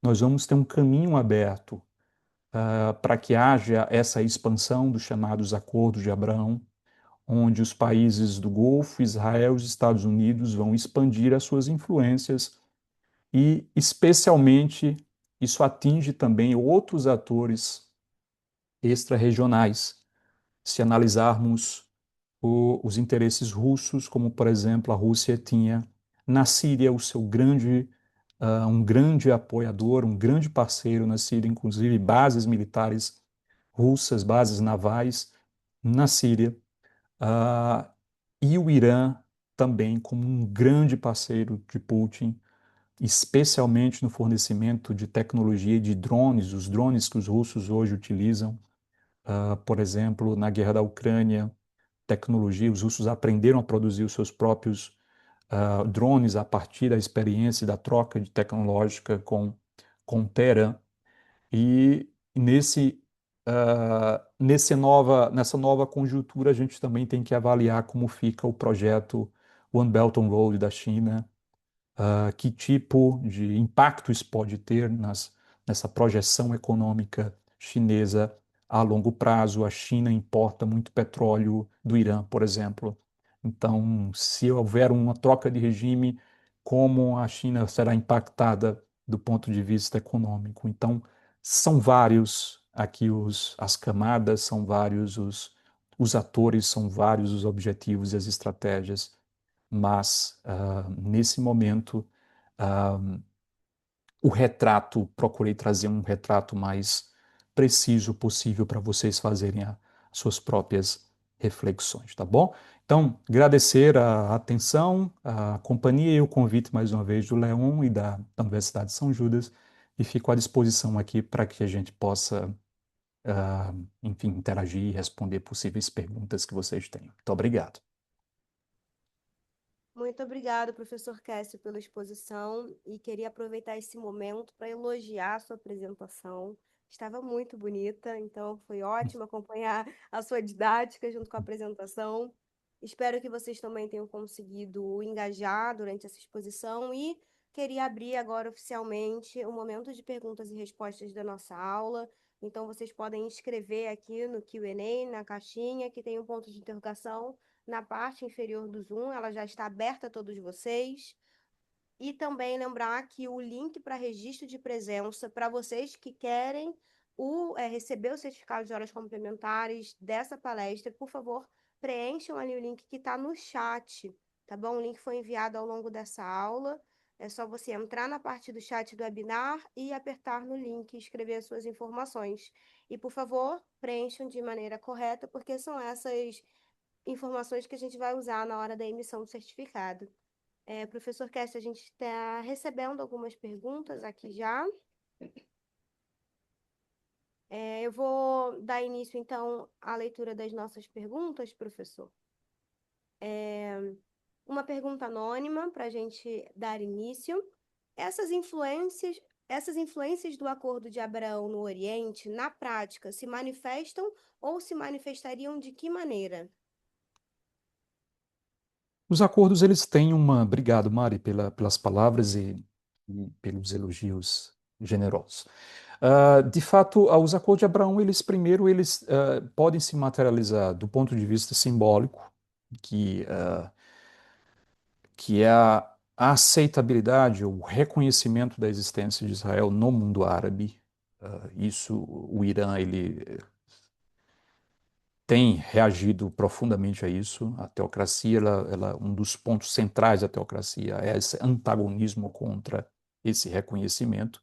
nós vamos ter um caminho aberto para que haja essa expansão dos chamados Acordos de Abraão, onde os países do Golfo, Israel e os Estados Unidos vão expandir as suas influências e, especialmente, isso atinge também outros atores extra-regionais. Se analisarmos os interesses russos, como, por exemplo, a Rússia tinha na Síria um grande apoiador, um grande parceiro na Síria, inclusive bases militares russas, bases navais na Síria, uh, e o Irã também como um grande parceiro de Putin, especialmente no fornecimento de tecnologia de drones, os drones que os russos hoje utilizam, por exemplo, na guerra da Ucrânia, tecnologia, os russos aprenderam a produzir os seus próprios drones a partir da experiência e da troca de tecnológica com Teherã. E nessa nova conjuntura, a gente também tem que avaliar como fica o projeto One Belt One Road da China, que tipo de impacto isso pode ter nessa projeção econômica chinesa a longo prazo. A China importa muito petróleo do Irã, por exemplo. Então, se houver uma troca de regime, como a China será impactada do ponto de vista econômico? Então, são vários aqui as camadas, são vários os atores, são vários os objetivos e as estratégias, mas nesse momento procurei trazer um retrato mais preciso possível para vocês fazerem as suas próprias reflexões, tá bom? Então, agradecer a atenção, a companhia e o convite mais uma vez do Leon e da Universidade de São Judas, e fico à disposição aqui para que a gente possa, enfim, interagir e responder possíveis perguntas que vocês tenham. Muito obrigado. Muito obrigado, professor Cássio, pela exposição e queria aproveitar esse momento para elogiar a sua apresentação. Estava muito bonita, então foi ótimo acompanhar a sua didática junto com a apresentação. Espero que vocês também tenham conseguido engajar durante essa exposição e queria abrir agora oficialmente o momento de perguntas e respostas da nossa aula. Então vocês podem escrever aqui no Q&A, na caixinha, que tem um ponto de interrogação na parte inferior do Zoom, ela já está aberta a todos vocês. E também lembrar que o link para registro de presença, para vocês que querem receber o certificado de horas complementares dessa palestra, por favor, preencham ali o link que está no chat, tá bom? O link foi enviado ao longo dessa aula. É só você entrar na parte do chat do webinar e apertar no link e escrever as suas informações. E, por favor, preencham de maneira correta, porque são essas informações que a gente vai usar na hora da emissão do certificado. Professor Kess, a gente está recebendo algumas perguntas aqui já. Eu vou dar início, então, à leitura das nossas perguntas, professor. Uma pergunta anônima para a gente dar início. Essas influências do Acordo de Abraão no Oriente, na prática, se manifestam ou se manifestariam de que maneira? Os acordos, eles têm uma... Obrigado, Mari, pelas palavras e pelos elogios generosos. De fato, os acordos de Abraão, eles podem se materializar do ponto de vista simbólico, que, uh, que é a aceitabilidade, o reconhecimento da existência de Israel no mundo árabe. Isso, o Irã, ele tem reagido profundamente a isso. A teocracia, um dos pontos centrais da teocracia é esse antagonismo contra esse reconhecimento.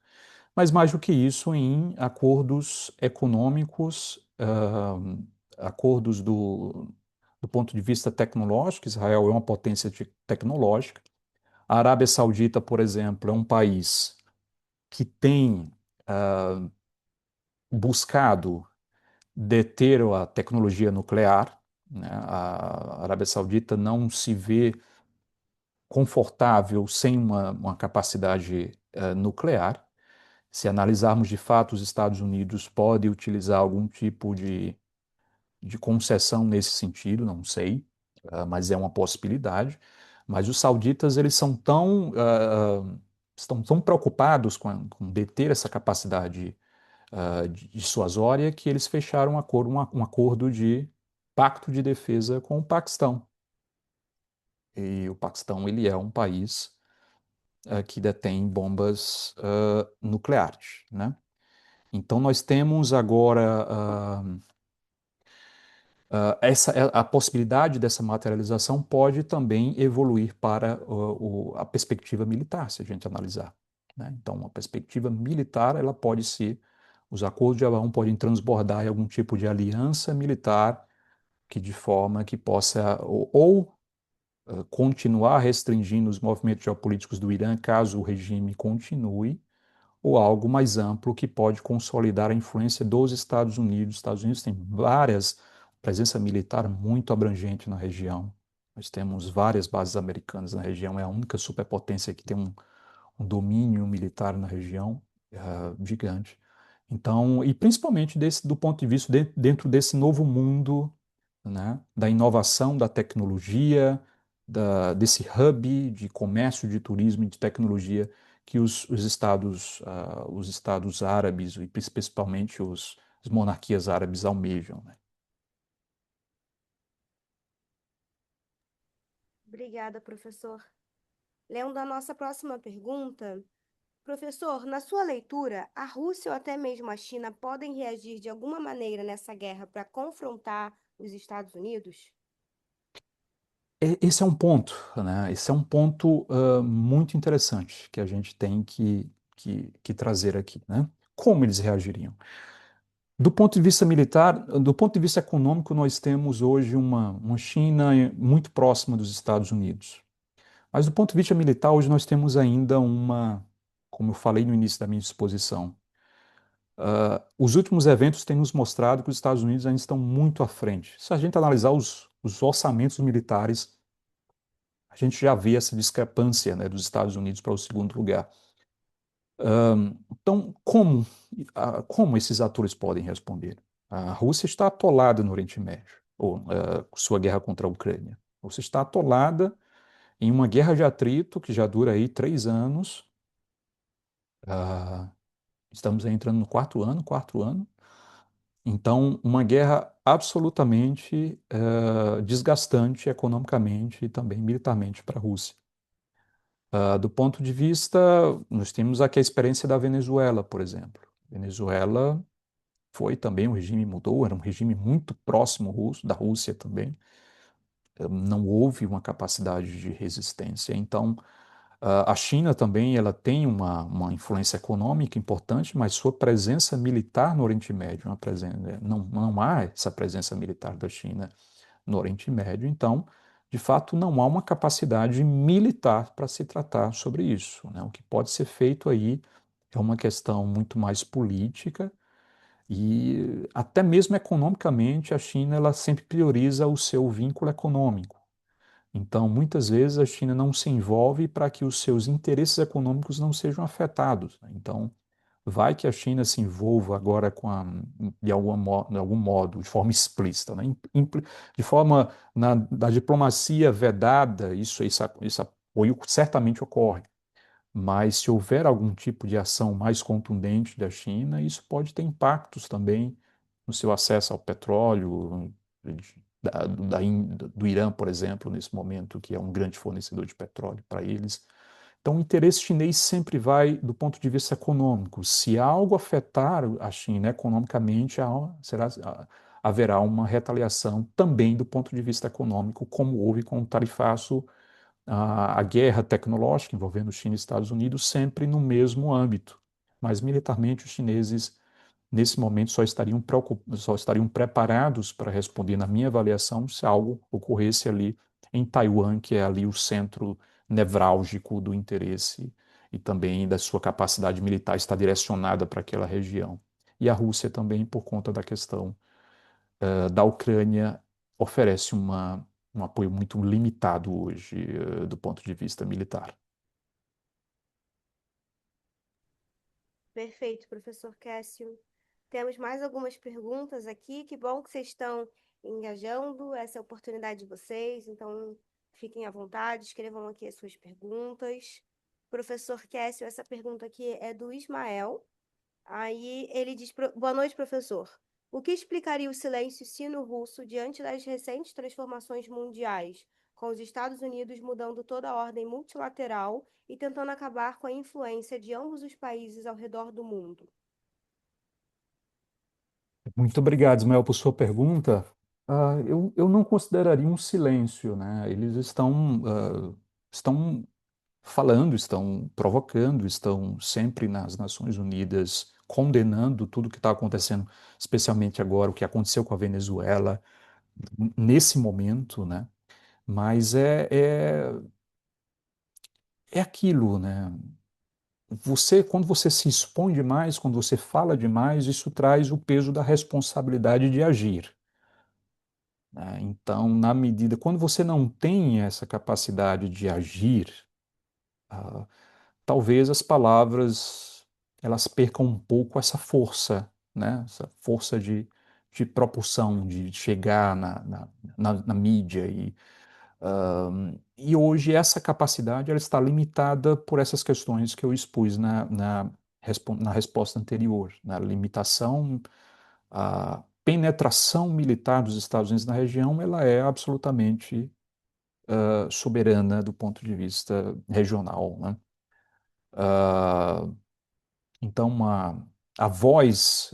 Mas mais do que isso, em acordos econômicos, acordos do ponto de vista tecnológico. Israel é uma potência tecnológica. A Arábia Saudita, por exemplo, é um país que tem buscado deter a tecnologia nuclear, né? A Arábia Saudita não se vê confortável sem uma capacidade nuclear. Se analisarmos de fato, os Estados Unidos podem utilizar algum tipo de concessão nesse sentido, não sei, mas é uma possibilidade. Mas os sauditas, eles estão tão preocupados com deter essa capacidade dissuasória, que eles fecharam um acordo de pacto de defesa com o Paquistão. E o Paquistão, ele é um país que detém bombas nucleares, né? Então nós temos agora a possibilidade dessa materialização pode também evoluir para a perspectiva militar, se a gente analisar, né? Então, a perspectiva militar, ela pode ser, os acordos de Abraão podem transbordar em algum tipo de aliança militar que de forma que possa continuar restringindo os movimentos geopolíticos do Irã caso o regime continue, ou algo mais amplo que pode consolidar a influência dos Estados Unidos. Os Estados Unidos têm presença militar muito abrangente na região. Nós temos várias bases americanas na região, é a única superpotência que tem um domínio militar na região gigante. Então, e principalmente do ponto de vista dentro desse novo mundo, né, da inovação, da tecnologia, desse hub de comércio, de turismo e de tecnologia que os estados árabes e principalmente as monarquias árabes almejam, né? Obrigada, professor. Lendo a nossa próxima pergunta, professor, na sua leitura, a Rússia ou até mesmo a China podem reagir de alguma maneira nessa guerra para confrontar os Estados Unidos? Esse é um ponto, né? Esse é um ponto muito interessante que a gente tem que trazer aqui, né? Como eles reagiriam? Do ponto de vista militar, do ponto de vista econômico, nós temos hoje uma China muito próxima dos Estados Unidos. Mas do ponto de vista militar, hoje nós temos ainda como eu falei no início da minha exposição, os últimos eventos têm nos mostrado que os Estados Unidos ainda estão muito à frente. Se a gente analisar os orçamentos militares, a gente já vê essa discrepância, né, dos Estados Unidos para o segundo lugar. Então, como esses atores podem responder? A Rússia está atolada no Oriente Médio, ou sua guerra contra a Ucrânia. A Rússia está atolada em uma guerra de atrito que já dura aí 3 anos. Ah, estamos aí entrando no quarto ano. Então, uma guerra absolutamente desgastante economicamente e também militarmente para a Rússia. Do ponto de vista, nós temos aqui a experiência da Venezuela, por exemplo. Venezuela foi também, o regime mudou, era um regime muito próximo da Rússia também. Não houve uma capacidade de resistência. Então, a China também ela tem uma influência econômica importante, mas sua presença militar no Oriente Médio, não há essa presença militar da China no Oriente Médio. Então, de fato, não há uma capacidade militar para se tratar sobre isso, né? O que pode ser feito aí é uma questão muito mais política e até mesmo economicamente a China ela sempre prioriza o seu vínculo econômico. Então, muitas vezes a China não se envolve para que os seus interesses econômicos não sejam afetados, né? Então, vai que a China se envolva agora de algum modo, de forma explícita, né? De forma da diplomacia vedada, isso apoio certamente ocorre. Mas se houver algum tipo de ação mais contundente da China, isso pode ter impactos também no seu acesso ao petróleo, do Irã, por exemplo, nesse momento, que é um grande fornecedor de petróleo para eles. Então, o interesse chinês sempre vai do ponto de vista econômico. Se algo afetar a China economicamente, haverá uma retaliação também do ponto de vista econômico, como houve com o tarifaço, a guerra tecnológica envolvendo China e Estados Unidos, sempre no mesmo âmbito. Mas militarmente, os chineses, nesse momento, só estariam preparados para responder, na minha avaliação, se algo ocorresse ali em Taiwan, que é ali o centro nevrálgico do interesse e também da sua capacidade militar está direcionada para aquela região. E a Rússia também, por conta da questão da Ucrânia, oferece um apoio muito limitado hoje, do ponto de vista militar. Perfeito, professor Cássio. Temos mais algumas perguntas aqui. Que bom que vocês estão engajando. Essa é a oportunidade de vocês. Então, fiquem à vontade, escrevam aqui as suas perguntas. Professor Cássio, essa pergunta aqui é do Ismael. Aí ele diz: Boa noite, professor. O que explicaria o silêncio sino-russo diante das recentes transformações mundiais, com os Estados Unidos mudando toda a ordem multilateral e tentando acabar com a influência de ambos os países ao redor do mundo? Muito obrigado, Ismael, por sua pergunta. Eu não consideraria um silêncio, né? Eles estão falando, estão provocando, estão sempre nas Nações Unidas condenando tudo o que está acontecendo, especialmente agora, o que aconteceu com a Venezuela, nesse momento, né? Mas é aquilo, né? Quando você se expõe demais, quando você fala demais, isso traz o peso da responsabilidade de agir, né? Então, na medida, quando você não tem essa capacidade de agir, ah, talvez as palavras elas percam um pouco essa força, né? Essa força de propulsão, de chegar na mídia e hoje essa capacidade ela está limitada por essas questões que eu expus na resposta anterior, na limitação, a penetração militar dos Estados Unidos na região, ela é absolutamente soberana do ponto de vista regional, né? Uh, então, a voz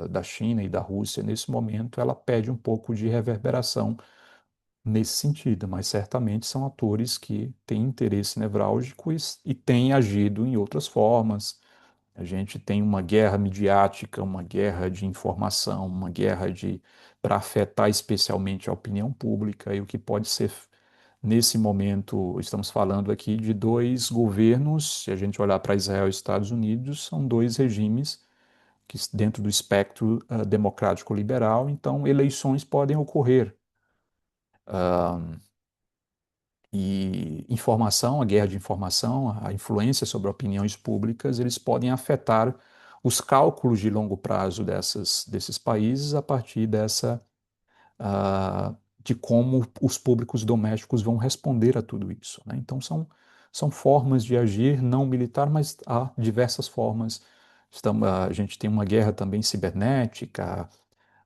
da China e da Rússia nesse momento, ela pede um pouco de reverberação nesse sentido, mas certamente são atores que têm interesse nevrálgico e têm agido em outras formas. A gente tem uma guerra midiática, uma guerra de informação, uma guerra para afetar especialmente a opinião pública e o que pode ser nesse momento, estamos falando aqui de dois governos, se a gente olhar para Israel e Estados Unidos, são dois regimes que dentro do espectro democrático liberal, então eleições podem ocorrer. E informação, a guerra de informação, a influência sobre opiniões públicas, eles podem afetar os cálculos de longo prazo desses países a partir de como os públicos domésticos vão responder a tudo isso, né? Então, são formas de agir não militar, mas há diversas formas. A gente tem uma guerra também cibernética,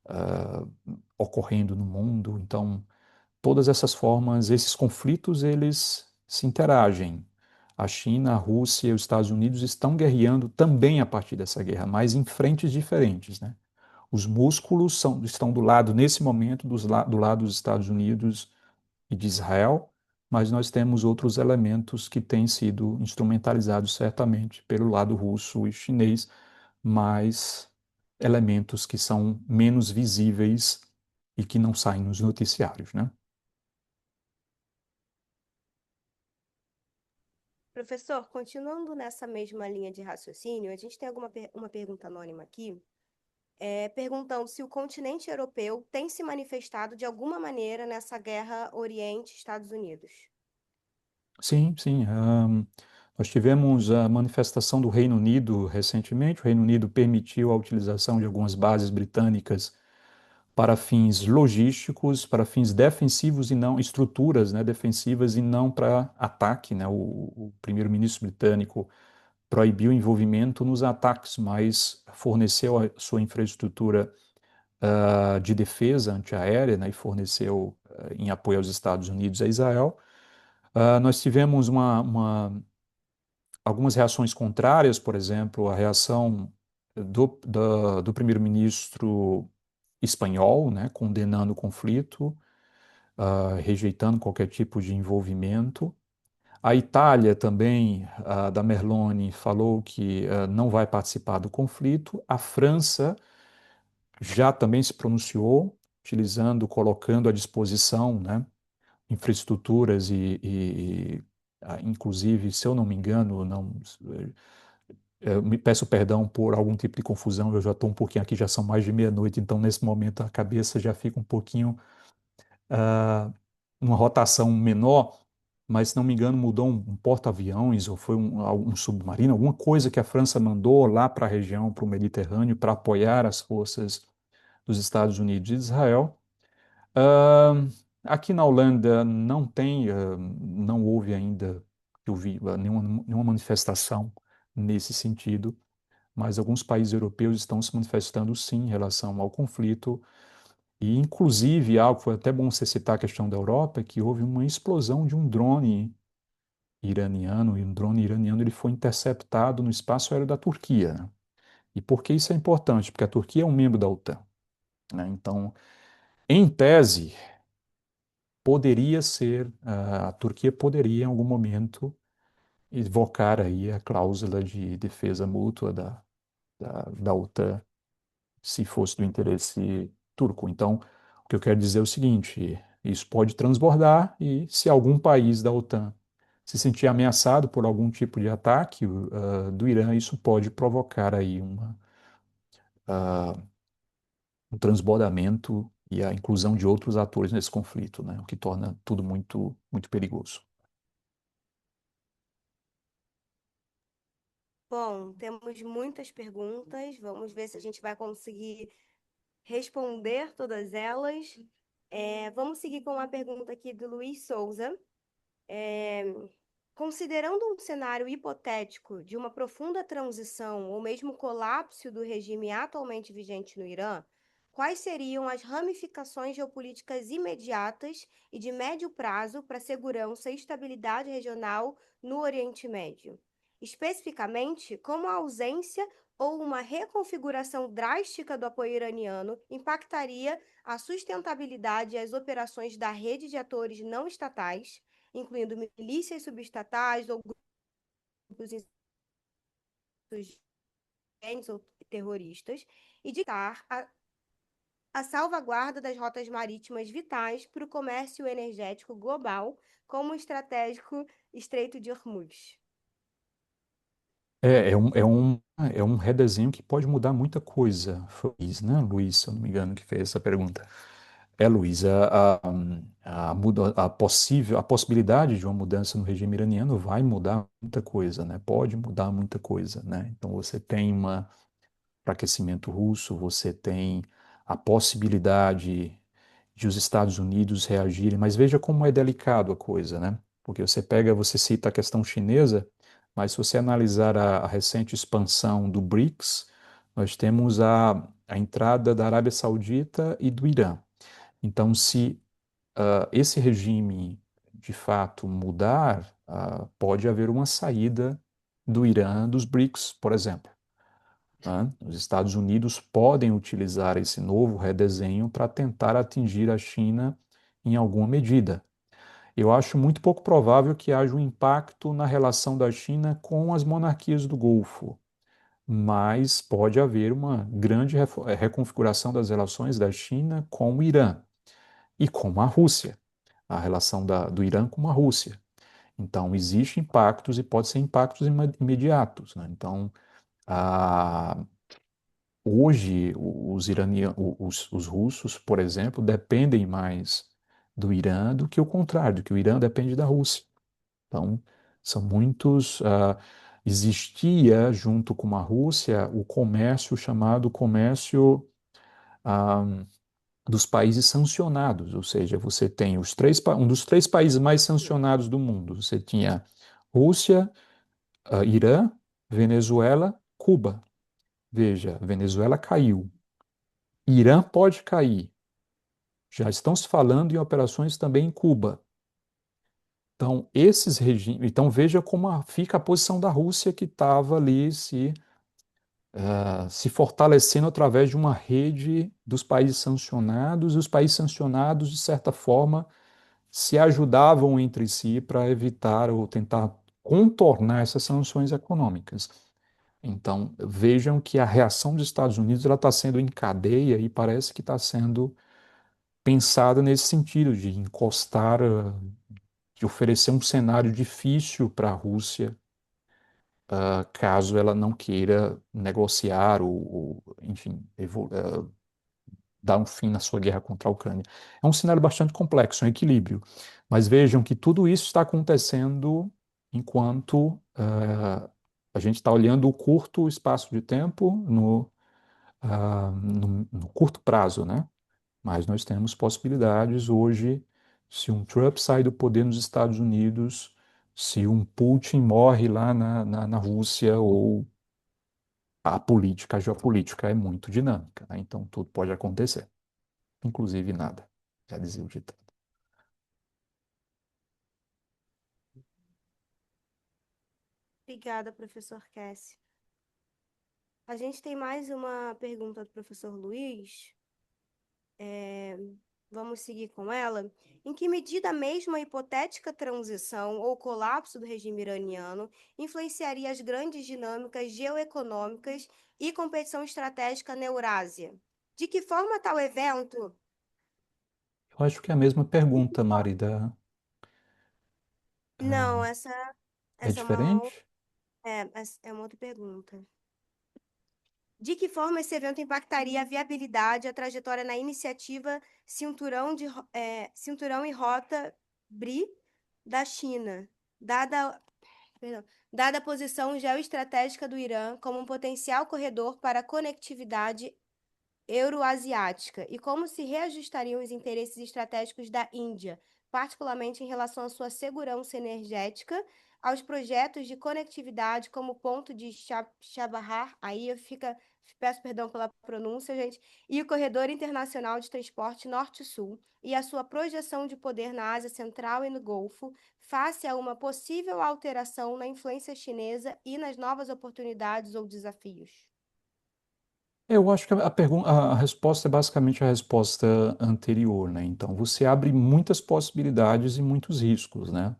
ah, ocorrendo no mundo, então todas essas formas, esses conflitos, eles se interagem. A China, a Rússia e os Estados Unidos estão guerreando também a partir dessa guerra, mas em frentes diferentes, né? Os músculos estão do lado, nesse momento, do lado dos Estados Unidos e de Israel, mas nós temos outros elementos que têm sido instrumentalizados certamente pelo lado russo e chinês, mas elementos que são menos visíveis e que não saem nos noticiários, né? Professor, continuando nessa mesma linha de raciocínio, a gente tem uma pergunta anônima aqui, perguntando se o continente europeu tem se manifestado de alguma maneira nessa guerra Oriente-Estados Unidos. Sim, sim. Nós tivemos a manifestação do Reino Unido recentemente. O Reino Unido permitiu a utilização de algumas bases britânicas para fins logísticos, para fins defensivos e não estruturas, né, defensivas e não para ataque, né? O primeiro-ministro britânico proibiu o envolvimento nos ataques, mas forneceu a sua infraestrutura de defesa antiaérea, né, e forneceu em apoio aos Estados Unidos e a Israel. Nós tivemos algumas reações contrárias, por exemplo, a reação do primeiro-ministro espanhol, né, condenando o conflito, rejeitando qualquer tipo de envolvimento. A Itália também, da Merloni, falou que não vai participar do conflito. A França já também se pronunciou, utilizando, colocando à disposição, né, infraestruturas inclusive, se eu não me engano, não, eu me peço perdão por algum tipo de confusão, eu já estou um pouquinho aqui, já são mais de meia-noite, então nesse momento a cabeça já fica um pouquinho ah, numa rotação menor, mas se não me engano mudou um porta-aviões ou foi um submarino, alguma coisa que a França mandou lá para a região, para o Mediterrâneo, para apoiar as forças dos Estados Unidos e de Israel. Ah, Aqui na Holanda não tem, não houve ainda, eu vi, nenhuma manifestação nesse sentido, mas alguns países europeus estão se manifestando sim em relação ao conflito. E, inclusive, algo que foi até bom você citar a questão da Europa, é que houve uma explosão de um drone iraniano, e um drone iraniano ele foi interceptado no espaço aéreo da Turquia, né? E por que isso é importante? Porque a Turquia é um membro da OTAN, né? Então, em tese, poderia ser, a Turquia poderia, em algum momento, invocar aí a cláusula de defesa mútua da OTAN, se fosse do interesse turco. Então, o que eu quero dizer é o seguinte: isso pode transbordar e, se algum país da OTAN se sentir ameaçado por algum tipo de ataque do Irã, isso pode provocar aí uh, um transbordamento e a inclusão de outros atores nesse conflito, né? O que torna tudo muito, muito perigoso. Bom, temos muitas perguntas. Vamos ver se a gente vai conseguir responder todas elas. Vamos seguir com uma pergunta aqui do Luiz Souza. É, Considerando um cenário hipotético de uma profunda transição ou mesmo colapso do regime atualmente vigente no Irã, quais seriam as ramificações geopolíticas imediatas e de médio prazo para a segurança e estabilidade regional no Oriente Médio? Especificamente, como a ausência ou uma reconfiguração drástica do apoio iraniano impactaria a sustentabilidade e as operações da rede de atores não estatais, incluindo milícias subestatais ou grupos insurgentes ou terroristas, e dictar a salvaguarda das rotas marítimas vitais para o comércio energético global, como o estratégico Estreito de Hormuz. É um redesenho que pode mudar muita coisa. Foi Luiz, né, Luiz, se eu não me engano, que fez essa pergunta. Luiz, a possibilidade de uma mudança no regime iraniano vai mudar muita coisa, né? Pode mudar muita coisa, né? Então você tem um aquecimento russo, você tem a possibilidade de os Estados Unidos reagirem, mas veja como é delicado a coisa, né? Porque você cita a questão chinesa, mas se você analisar a recente expansão do BRICS, nós temos a entrada da Arábia Saudita e do Irã. Então, se esse regime de fato mudar, pode haver uma saída do Irã dos BRICS, por exemplo, né? Os Estados Unidos podem utilizar esse novo redesenho para tentar atingir a China em alguma medida. Eu acho muito pouco provável que haja um impacto na relação da China com as monarquias do Golfo, mas pode haver uma grande reconfiguração das relações da China com o Irã e com a Rússia, a relação do Irã com a Rússia. Então, existem impactos e pode ser impactos imediatos, né? Então, a, hoje, os russos, por exemplo, dependem mais do Irã do que o contrário, do que o Irã depende da Rússia. Então, são muitos. Existia, junto com a Rússia, o comércio chamado comércio dos países sancionados, ou seja, você tem um dos três países mais sancionados do mundo. Você tinha Rússia, Irã, Venezuela, Cuba. Veja, Venezuela caiu. Irã pode cair. Já estão se falando em operações também em Cuba. Então, esses regimes. Então, veja como fica a posição da Rússia, que estava ali se fortalecendo através de uma rede dos países sancionados, e os países sancionados, de certa forma, se ajudavam entre si para evitar ou tentar contornar essas sanções econômicas. Então, vejam que a reação dos Estados Unidos ela está sendo em cadeia e parece que está sendo pensada nesse sentido de encostar, de oferecer um cenário difícil para a Rússia, caso ela não queira negociar ou enfim, dar um fim na sua guerra contra a Ucrânia. É um cenário bastante complexo, um equilíbrio. Mas vejam que tudo isso está acontecendo enquanto a gente está olhando o curto espaço de tempo no curto prazo, né? Mas nós temos possibilidades hoje, se um Trump sai do poder nos Estados Unidos, se um Putin morre lá na Rússia, ou a política, a geopolítica é muito dinâmica, né? Então tudo pode acontecer, inclusive nada, já dizia o ditado. Obrigada, professor Cassi. A gente tem mais uma pergunta do professor Luiz. É, vamos seguir com ela. Em que medida mesmo a hipotética transição ou colapso do regime iraniano influenciaria as grandes dinâmicas geoeconômicas e competição estratégica na Eurásia? De que forma tal evento? Eu acho que é a mesma pergunta, Marida. Não, É essa é diferente? é uma outra pergunta. De que forma esse evento impactaria a viabilidade, a trajetória na iniciativa Cinturão e Rota BRI da China, dada, perdão, dada a posição geoestratégica do Irã como um potencial corredor para a conectividade euroasiática e como se reajustariam os interesses estratégicos da Índia, particularmente em relação à sua segurança energética, aos projetos de conectividade como o ponto de Chabahar, peço perdão pela pronúncia, gente, e o Corredor Internacional de Transporte Norte-Sul, e a sua projeção de poder na Ásia Central e no Golfo, face a uma possível alteração na influência chinesa e nas novas oportunidades ou desafios. Eu acho que a resposta é basicamente a resposta anterior, né? Então, você abre muitas possibilidades e muitos riscos, né?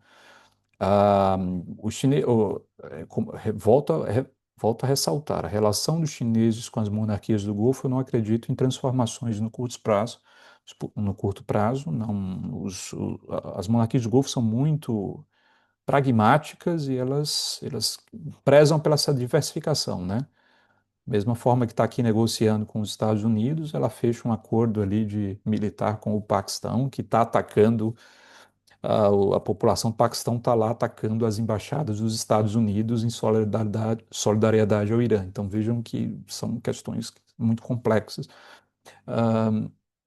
Ah, o chine... o- é, como- re- volto a ressaltar, a relação dos chineses com as monarquias do Golfo, eu não acredito em transformações no curto prazo. No curto prazo, não, as monarquias do Golfo são muito pragmáticas e elas prezam pela essa diversificação, né? Mesma forma que está aqui negociando com os Estados Unidos, ela fecha um acordo ali de militar com o Paquistão, que está atacando a população do Paquistão está lá atacando as embaixadas dos Estados Unidos em solidariedade ao Irã. Então vejam que são questões muito complexas. Ah,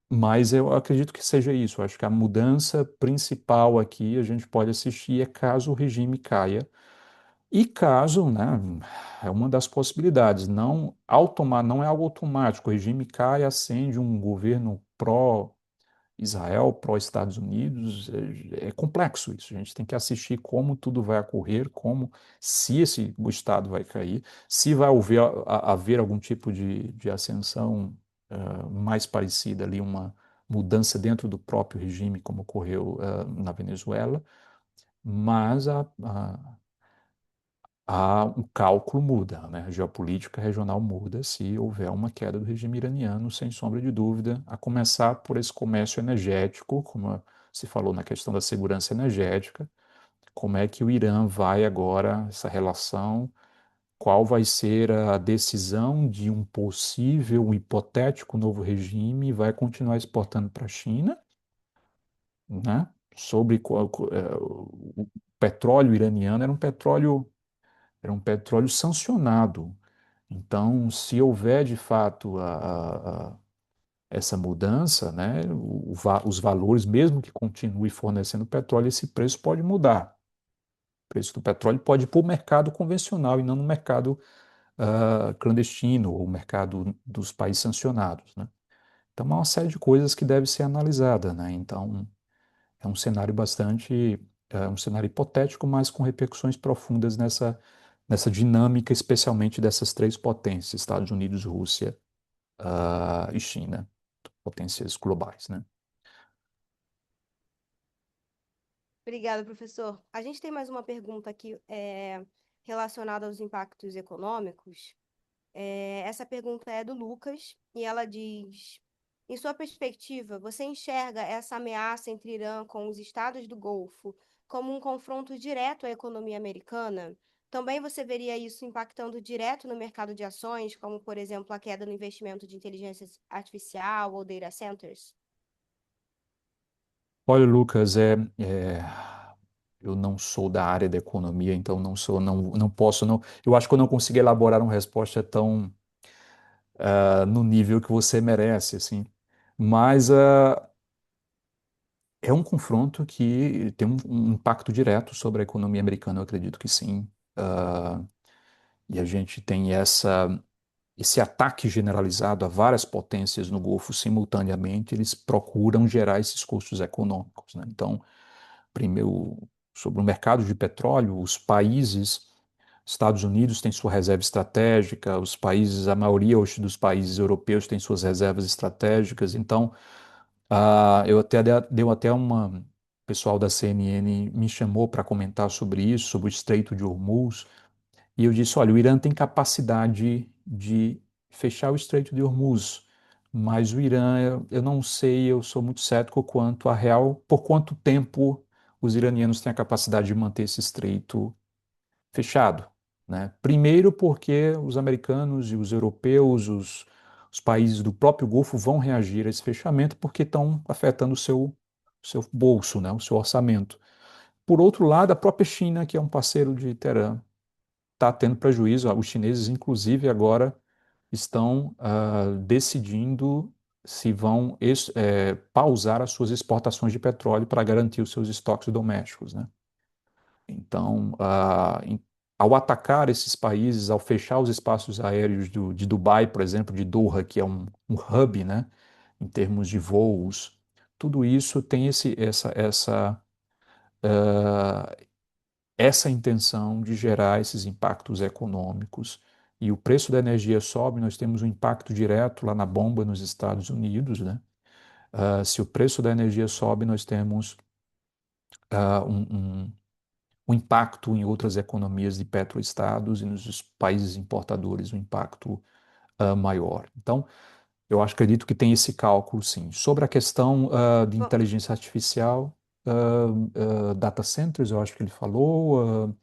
mas eu acredito que seja isso. Eu acho que a mudança principal aqui a gente pode assistir é caso o regime caia. E caso, né, é uma das possibilidades, não é algo automático, o regime cai, acende um governo pró-Israel, pró-Estados Unidos, é complexo isso, a gente tem que assistir como tudo vai ocorrer, se o Estado vai cair, se vai haver algum tipo de ascensão mais parecida ali, uma mudança dentro do próprio regime, como ocorreu na Venezuela, mas o cálculo muda, né? A geopolítica regional muda se houver uma queda do regime iraniano, sem sombra de dúvida, a começar por esse comércio energético, como se falou na questão da segurança energética, como é que o Irã vai agora, essa relação, qual vai ser a decisão de um possível, um hipotético novo regime, vai continuar exportando para a China, né? O petróleo iraniano era um petróleo sancionado. Então, se houver de fato essa mudança, né, os valores, mesmo que continue fornecendo petróleo, esse preço pode mudar. O preço do petróleo pode ir para o mercado convencional e não no mercado clandestino ou mercado dos países sancionados, né? Então, há uma série de coisas que deve ser analisada, né? Então, é um cenário um cenário hipotético, mas com repercussões profundas nessa dinâmica, especialmente dessas três potências, Estados Unidos, Rússia, e China, potências globais, né? Obrigada, professor. A gente tem mais uma pergunta aqui relacionada aos impactos econômicos. Essa pergunta é do Lucas e ela diz: em sua perspectiva, você enxerga essa ameaça entre Irã com os estados do Golfo como um confronto direto à economia americana? Também você veria isso impactando direto no mercado de ações, como, por exemplo, a queda no investimento de inteligência artificial ou data centers? Olha, Lucas, eu não sou da área da economia, então não posso, não, eu acho que eu não consigo elaborar uma resposta tão no nível que você merece, assim. Mas é um confronto que tem um impacto direto sobre a economia americana, eu acredito que sim. Ah, e a gente tem esse ataque generalizado a várias potências no Golfo simultaneamente, eles procuram gerar esses custos econômicos, né? Então, primeiro, sobre o mercado de petróleo, os países, Estados Unidos tem sua reserva estratégica, os países, a maioria hoje dos países europeus tem suas reservas estratégicas, então, eu até deu até uma. O pessoal da CNN me chamou para comentar sobre isso, sobre o Estreito de Hormuz, e eu disse: olha, o Irã tem capacidade de fechar o Estreito de Hormuz, mas o Irã, eu não sei, eu sou muito cético quanto a real, por quanto tempo os iranianos têm a capacidade de manter esse estreito fechado, né? Primeiro porque os americanos e os europeus, os países do próprio Golfo vão reagir a esse fechamento porque estão afetando o seu bolso, né? O seu orçamento. Por outro lado, a própria China, que é um parceiro de Teherã, está tendo prejuízo. Os chineses, inclusive, agora estão decidindo se vão pausar as suas exportações de petróleo para garantir os seus estoques domésticos, né? Então, ao atacar esses países, ao fechar os espaços aéreos de Dubai, por exemplo, de Doha, que é um hub, né, em termos de voos, tudo isso tem essa intenção de gerar esses impactos econômicos. E o preço da energia sobe, nós temos um impacto direto lá na bomba nos Estados Unidos, né? Se o preço da energia sobe, nós temos ah, um, um, um impacto em outras economias de petroestados e nos países importadores um impacto maior. Então, eu acredito que tem esse cálculo, sim. Sobre a questão de Bom, inteligência artificial, data centers, eu acho que ele falou.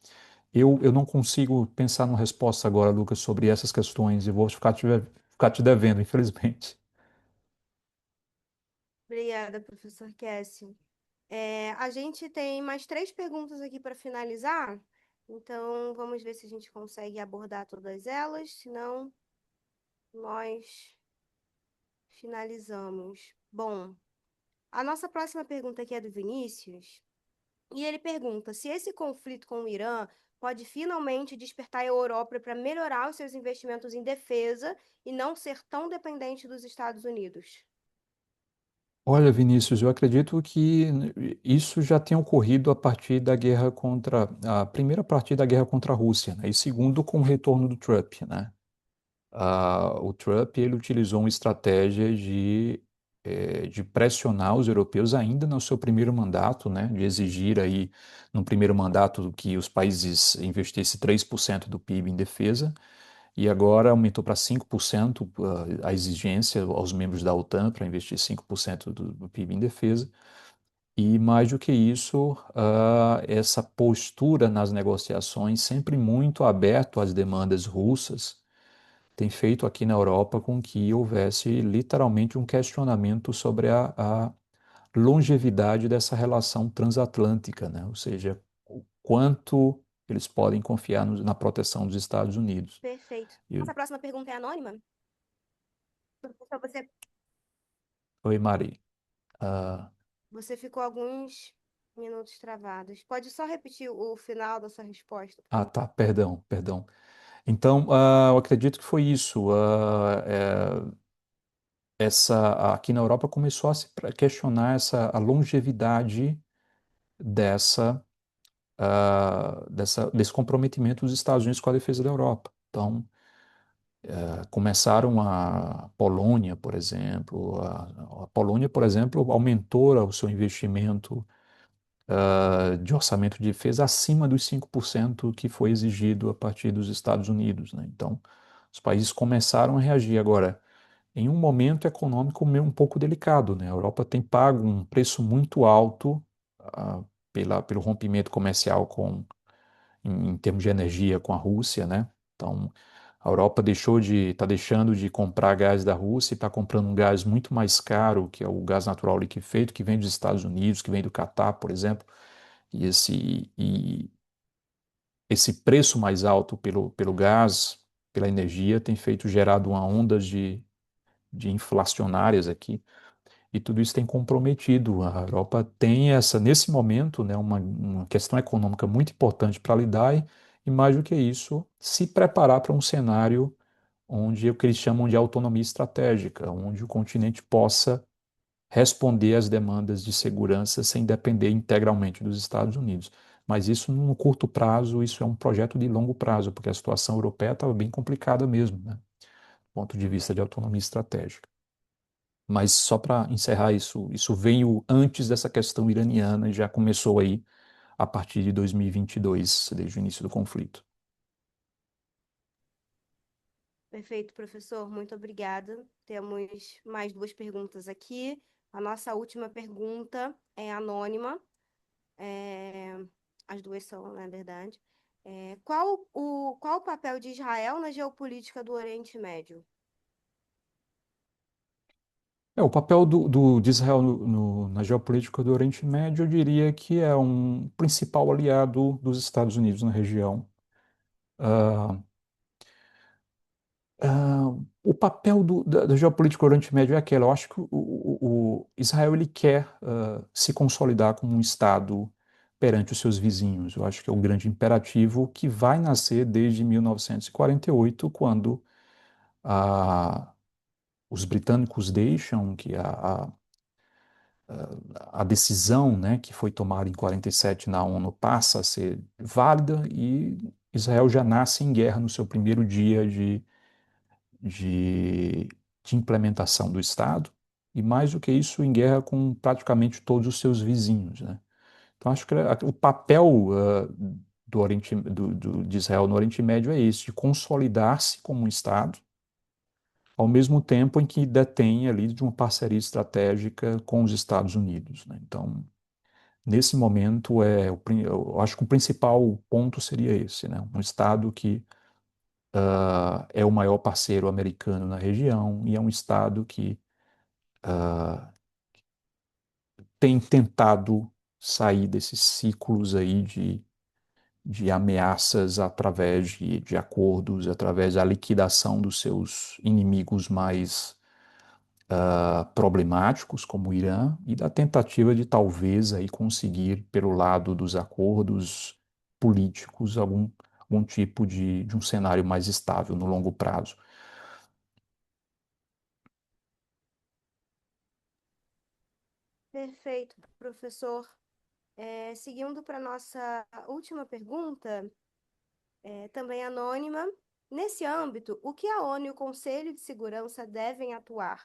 Eu não consigo pensar numa resposta agora, Lucas, sobre essas questões e vou ficar te devendo, infelizmente. obrigada, professor Cassie. A gente tem mais três perguntas aqui para finalizar, então vamos ver se a gente consegue abordar todas elas, senão nós finalizamos. Bom, a nossa próxima pergunta aqui é do Vinícius, e ele pergunta se esse conflito com o Irã pode finalmente despertar a Europa para melhorar os seus investimentos em defesa e não ser tão dependente dos Estados Unidos. Olha, Vinícius, eu acredito que isso já tenha ocorrido a partir da guerra contra, a primeira partir da guerra contra a Rússia, né? E segundo, com o retorno do Trump, né? O Trump ele utilizou uma estratégia de pressionar os europeus ainda no seu primeiro mandato, né, de exigir aí no primeiro mandato que os países investissem 3% do PIB em defesa, e agora aumentou para 5% a exigência aos membros da OTAN para investir 5% do PIB em defesa. E mais do que isso, essa postura nas negociações, sempre muito aberto às demandas russas, tem feito aqui na Europa com que houvesse literalmente um questionamento sobre a longevidade dessa relação transatlântica, né? Ou seja, o quanto eles podem confiar na proteção dos Estados Unidos. Perfeito. E, Nossa próxima pergunta é anônima? Professor, você Oi, Mari. Ah, Você ficou alguns minutos travados. Pode só repetir o final da sua resposta, por favor? tá, perdão, perdão. Então, eu acredito que foi isso. Aqui na Europa começou a se questionar a longevidade dessa, desse comprometimento dos Estados Unidos com a defesa da Europa. Então, começaram a Polônia, por exemplo, a Polônia, por exemplo, aumentou o seu investimento de orçamento de defesa acima dos 5% que foi exigido a partir dos Estados Unidos, né? Então, os países começaram a reagir. Agora, em um momento econômico meio um pouco delicado, né? A Europa tem pago um preço muito alto pelo rompimento comercial em termos de energia com a Rússia, né? Então, a Europa está deixando de comprar gás da Rússia e está comprando um gás muito mais caro, que é o gás natural liquefeito, que vem dos Estados Unidos, que vem do Catar, por exemplo. E esse preço mais alto pelo gás, pela energia, tem gerado uma onda de inflacionárias aqui, e tudo isso tem comprometido. A Europa tem nesse momento, né, uma questão econômica muito importante para lidar, e mais do que isso, se preparar para um cenário onde o que eles chamam de autonomia estratégica, onde o continente possa responder às demandas de segurança sem depender integralmente dos Estados Unidos. Mas isso, no curto prazo, isso é um projeto de longo prazo, porque a situação europeia estava bem complicada mesmo, né, do ponto de vista de autonomia estratégica. Mas só para encerrar isso, isso veio antes dessa questão iraniana e já começou aí a partir de 2022, desde o início do conflito. Perfeito, professor. Muito obrigada. Temos mais duas perguntas aqui. A nossa última pergunta é anônima. É, As duas são, na verdade. Qual o papel de Israel na geopolítica do Oriente Médio? O papel de Israel na geopolítica do Oriente Médio, eu diria que é um principal aliado dos Estados Unidos na região. Ah, o papel da geopolítica do Oriente Médio é aquele. Eu acho que o Israel ele quer se consolidar como um Estado perante os seus vizinhos. Eu acho que é o grande imperativo que vai nascer desde 1948, quando ah, os britânicos deixam que a decisão, né, que foi tomada em 47 na ONU passa a ser válida, e Israel já nasce em guerra no seu primeiro dia de, de implementação do Estado, e mais do que isso, em guerra com praticamente todos os seus vizinhos, né? Então, acho que o papel de Israel no Oriente Médio é esse, de consolidar-se como um Estado, ao mesmo tempo em que detém ali de uma parceria estratégica com os Estados Unidos, né? Então, nesse momento, eu acho que o principal ponto seria esse, né? Um Estado que é o maior parceiro americano na região, e é um Estado que tem tentado sair desses ciclos aí de ameaças através de acordos, através da liquidação dos seus inimigos mais problemáticos, como o Irã, e da tentativa de talvez aí conseguir, pelo lado dos acordos políticos, algum tipo de um cenário mais estável no longo prazo. Perfeito, professor. Seguindo para a nossa última pergunta, também anônima. Nesse âmbito, o que a ONU e o Conselho de Segurança devem atuar?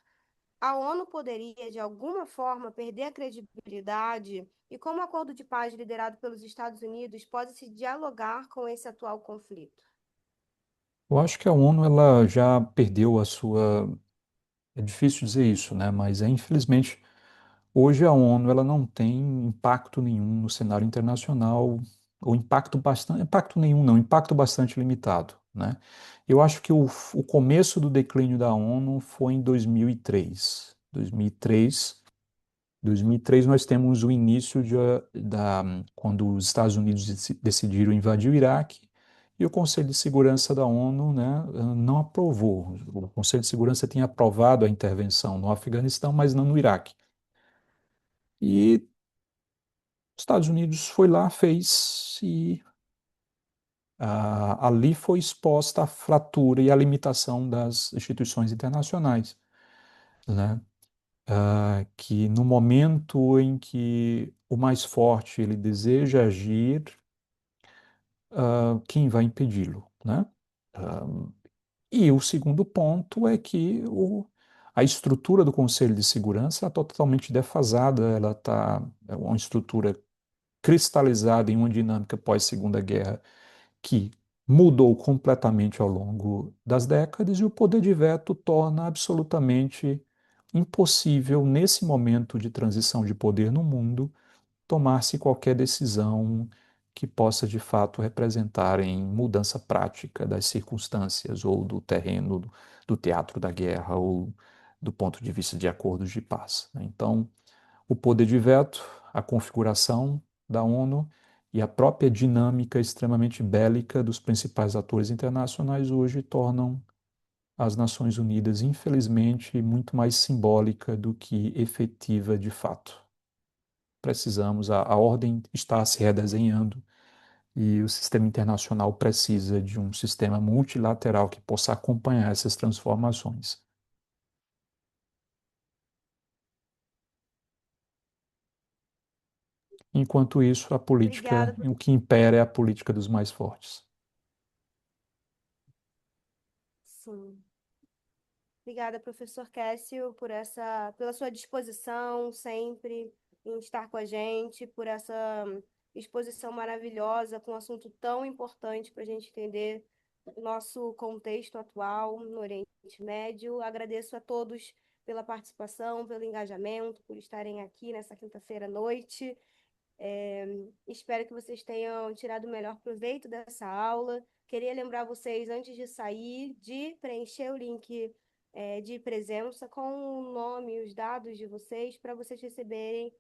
A ONU poderia, de alguma forma, perder a credibilidade? E como o acordo de paz liderado pelos Estados Unidos pode se dialogar com esse atual conflito? Eu acho que a ONU ela já perdeu a sua. É difícil dizer isso, né? Mas infelizmente hoje a ONU ela não tem impacto nenhum no cenário internacional, ou impacto nenhum não, impacto bastante limitado, né? Eu acho que o começo do declínio da ONU foi em 2003. 2003 nós temos o início quando os Estados Unidos decidiram invadir o Iraque, e o Conselho de Segurança da ONU, né, não aprovou. O Conselho de Segurança tinha aprovado a intervenção no Afeganistão, mas não no Iraque. E os Estados Unidos foi lá, fez, e ali foi exposta a fratura e a limitação das instituições internacionais, né? Que no momento em que o mais forte ele deseja agir, quem vai impedi-lo, né? Ah, e o segundo ponto é que a estrutura do Conselho de Segurança está totalmente defasada, ela está é uma estrutura cristalizada em uma dinâmica pós-Segunda Guerra que mudou completamente ao longo das décadas, e o poder de veto torna absolutamente impossível, nesse momento de transição de poder no mundo, tomar-se qualquer decisão que possa de fato representar em mudança prática das circunstâncias ou do terreno, do teatro da guerra ou do ponto de vista de acordos de paz, né? Então, o poder de veto, a configuração da ONU e a própria dinâmica extremamente bélica dos principais atores internacionais hoje tornam as Nações Unidas, infelizmente, muito mais simbólica do que efetiva de fato. Precisamos, a ordem está se redesenhando e o sistema internacional precisa de um sistema multilateral que possa acompanhar essas transformações. Enquanto isso, a política, Obrigada, o que impera é a política dos mais fortes. sim. Obrigada, professor Cássio, pela sua disposição sempre em estar com a gente, por essa exposição maravilhosa com um assunto tão importante para a gente entender o nosso contexto atual no Oriente Médio. Agradeço a todos pela participação, pelo engajamento, por estarem aqui nessa quinta-feira à noite. Espero que vocês tenham tirado o melhor proveito dessa aula. Queria lembrar vocês, antes de sair, de preencher o link, de presença com o nome e os dados de vocês, para vocês receberem,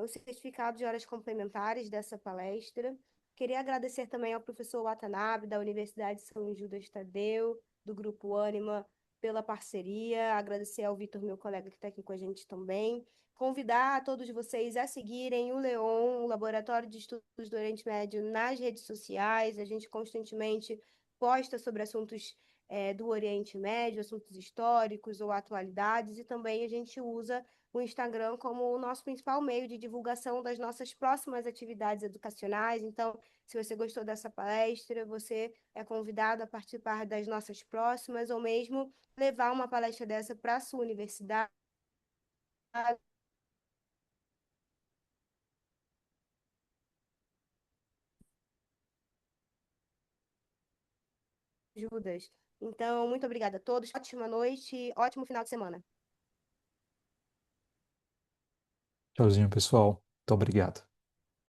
o certificado de horas complementares dessa palestra. Queria agradecer também ao professor Watanabe, da Universidade de São Judas Tadeu, do Grupo Ânima, pela parceria. Agradecer ao Vitor, meu colega, que está aqui com a gente também. Convidar a todos vocês a seguirem o LEON, o Laboratório de Estudos do Oriente Médio, nas redes sociais. A gente constantemente posta sobre assuntos do Oriente Médio, assuntos históricos ou atualidades, e também a gente usa o Instagram como o nosso principal meio de divulgação das nossas próximas atividades educacionais. Então, se você gostou dessa palestra, você é convidado a participar das nossas próximas, ou mesmo levar uma palestra dessa para a sua universidade. Judas. Então, muito obrigada a todos. Ótima noite, ótimo final de semana. Tchauzinho, pessoal. Muito obrigado.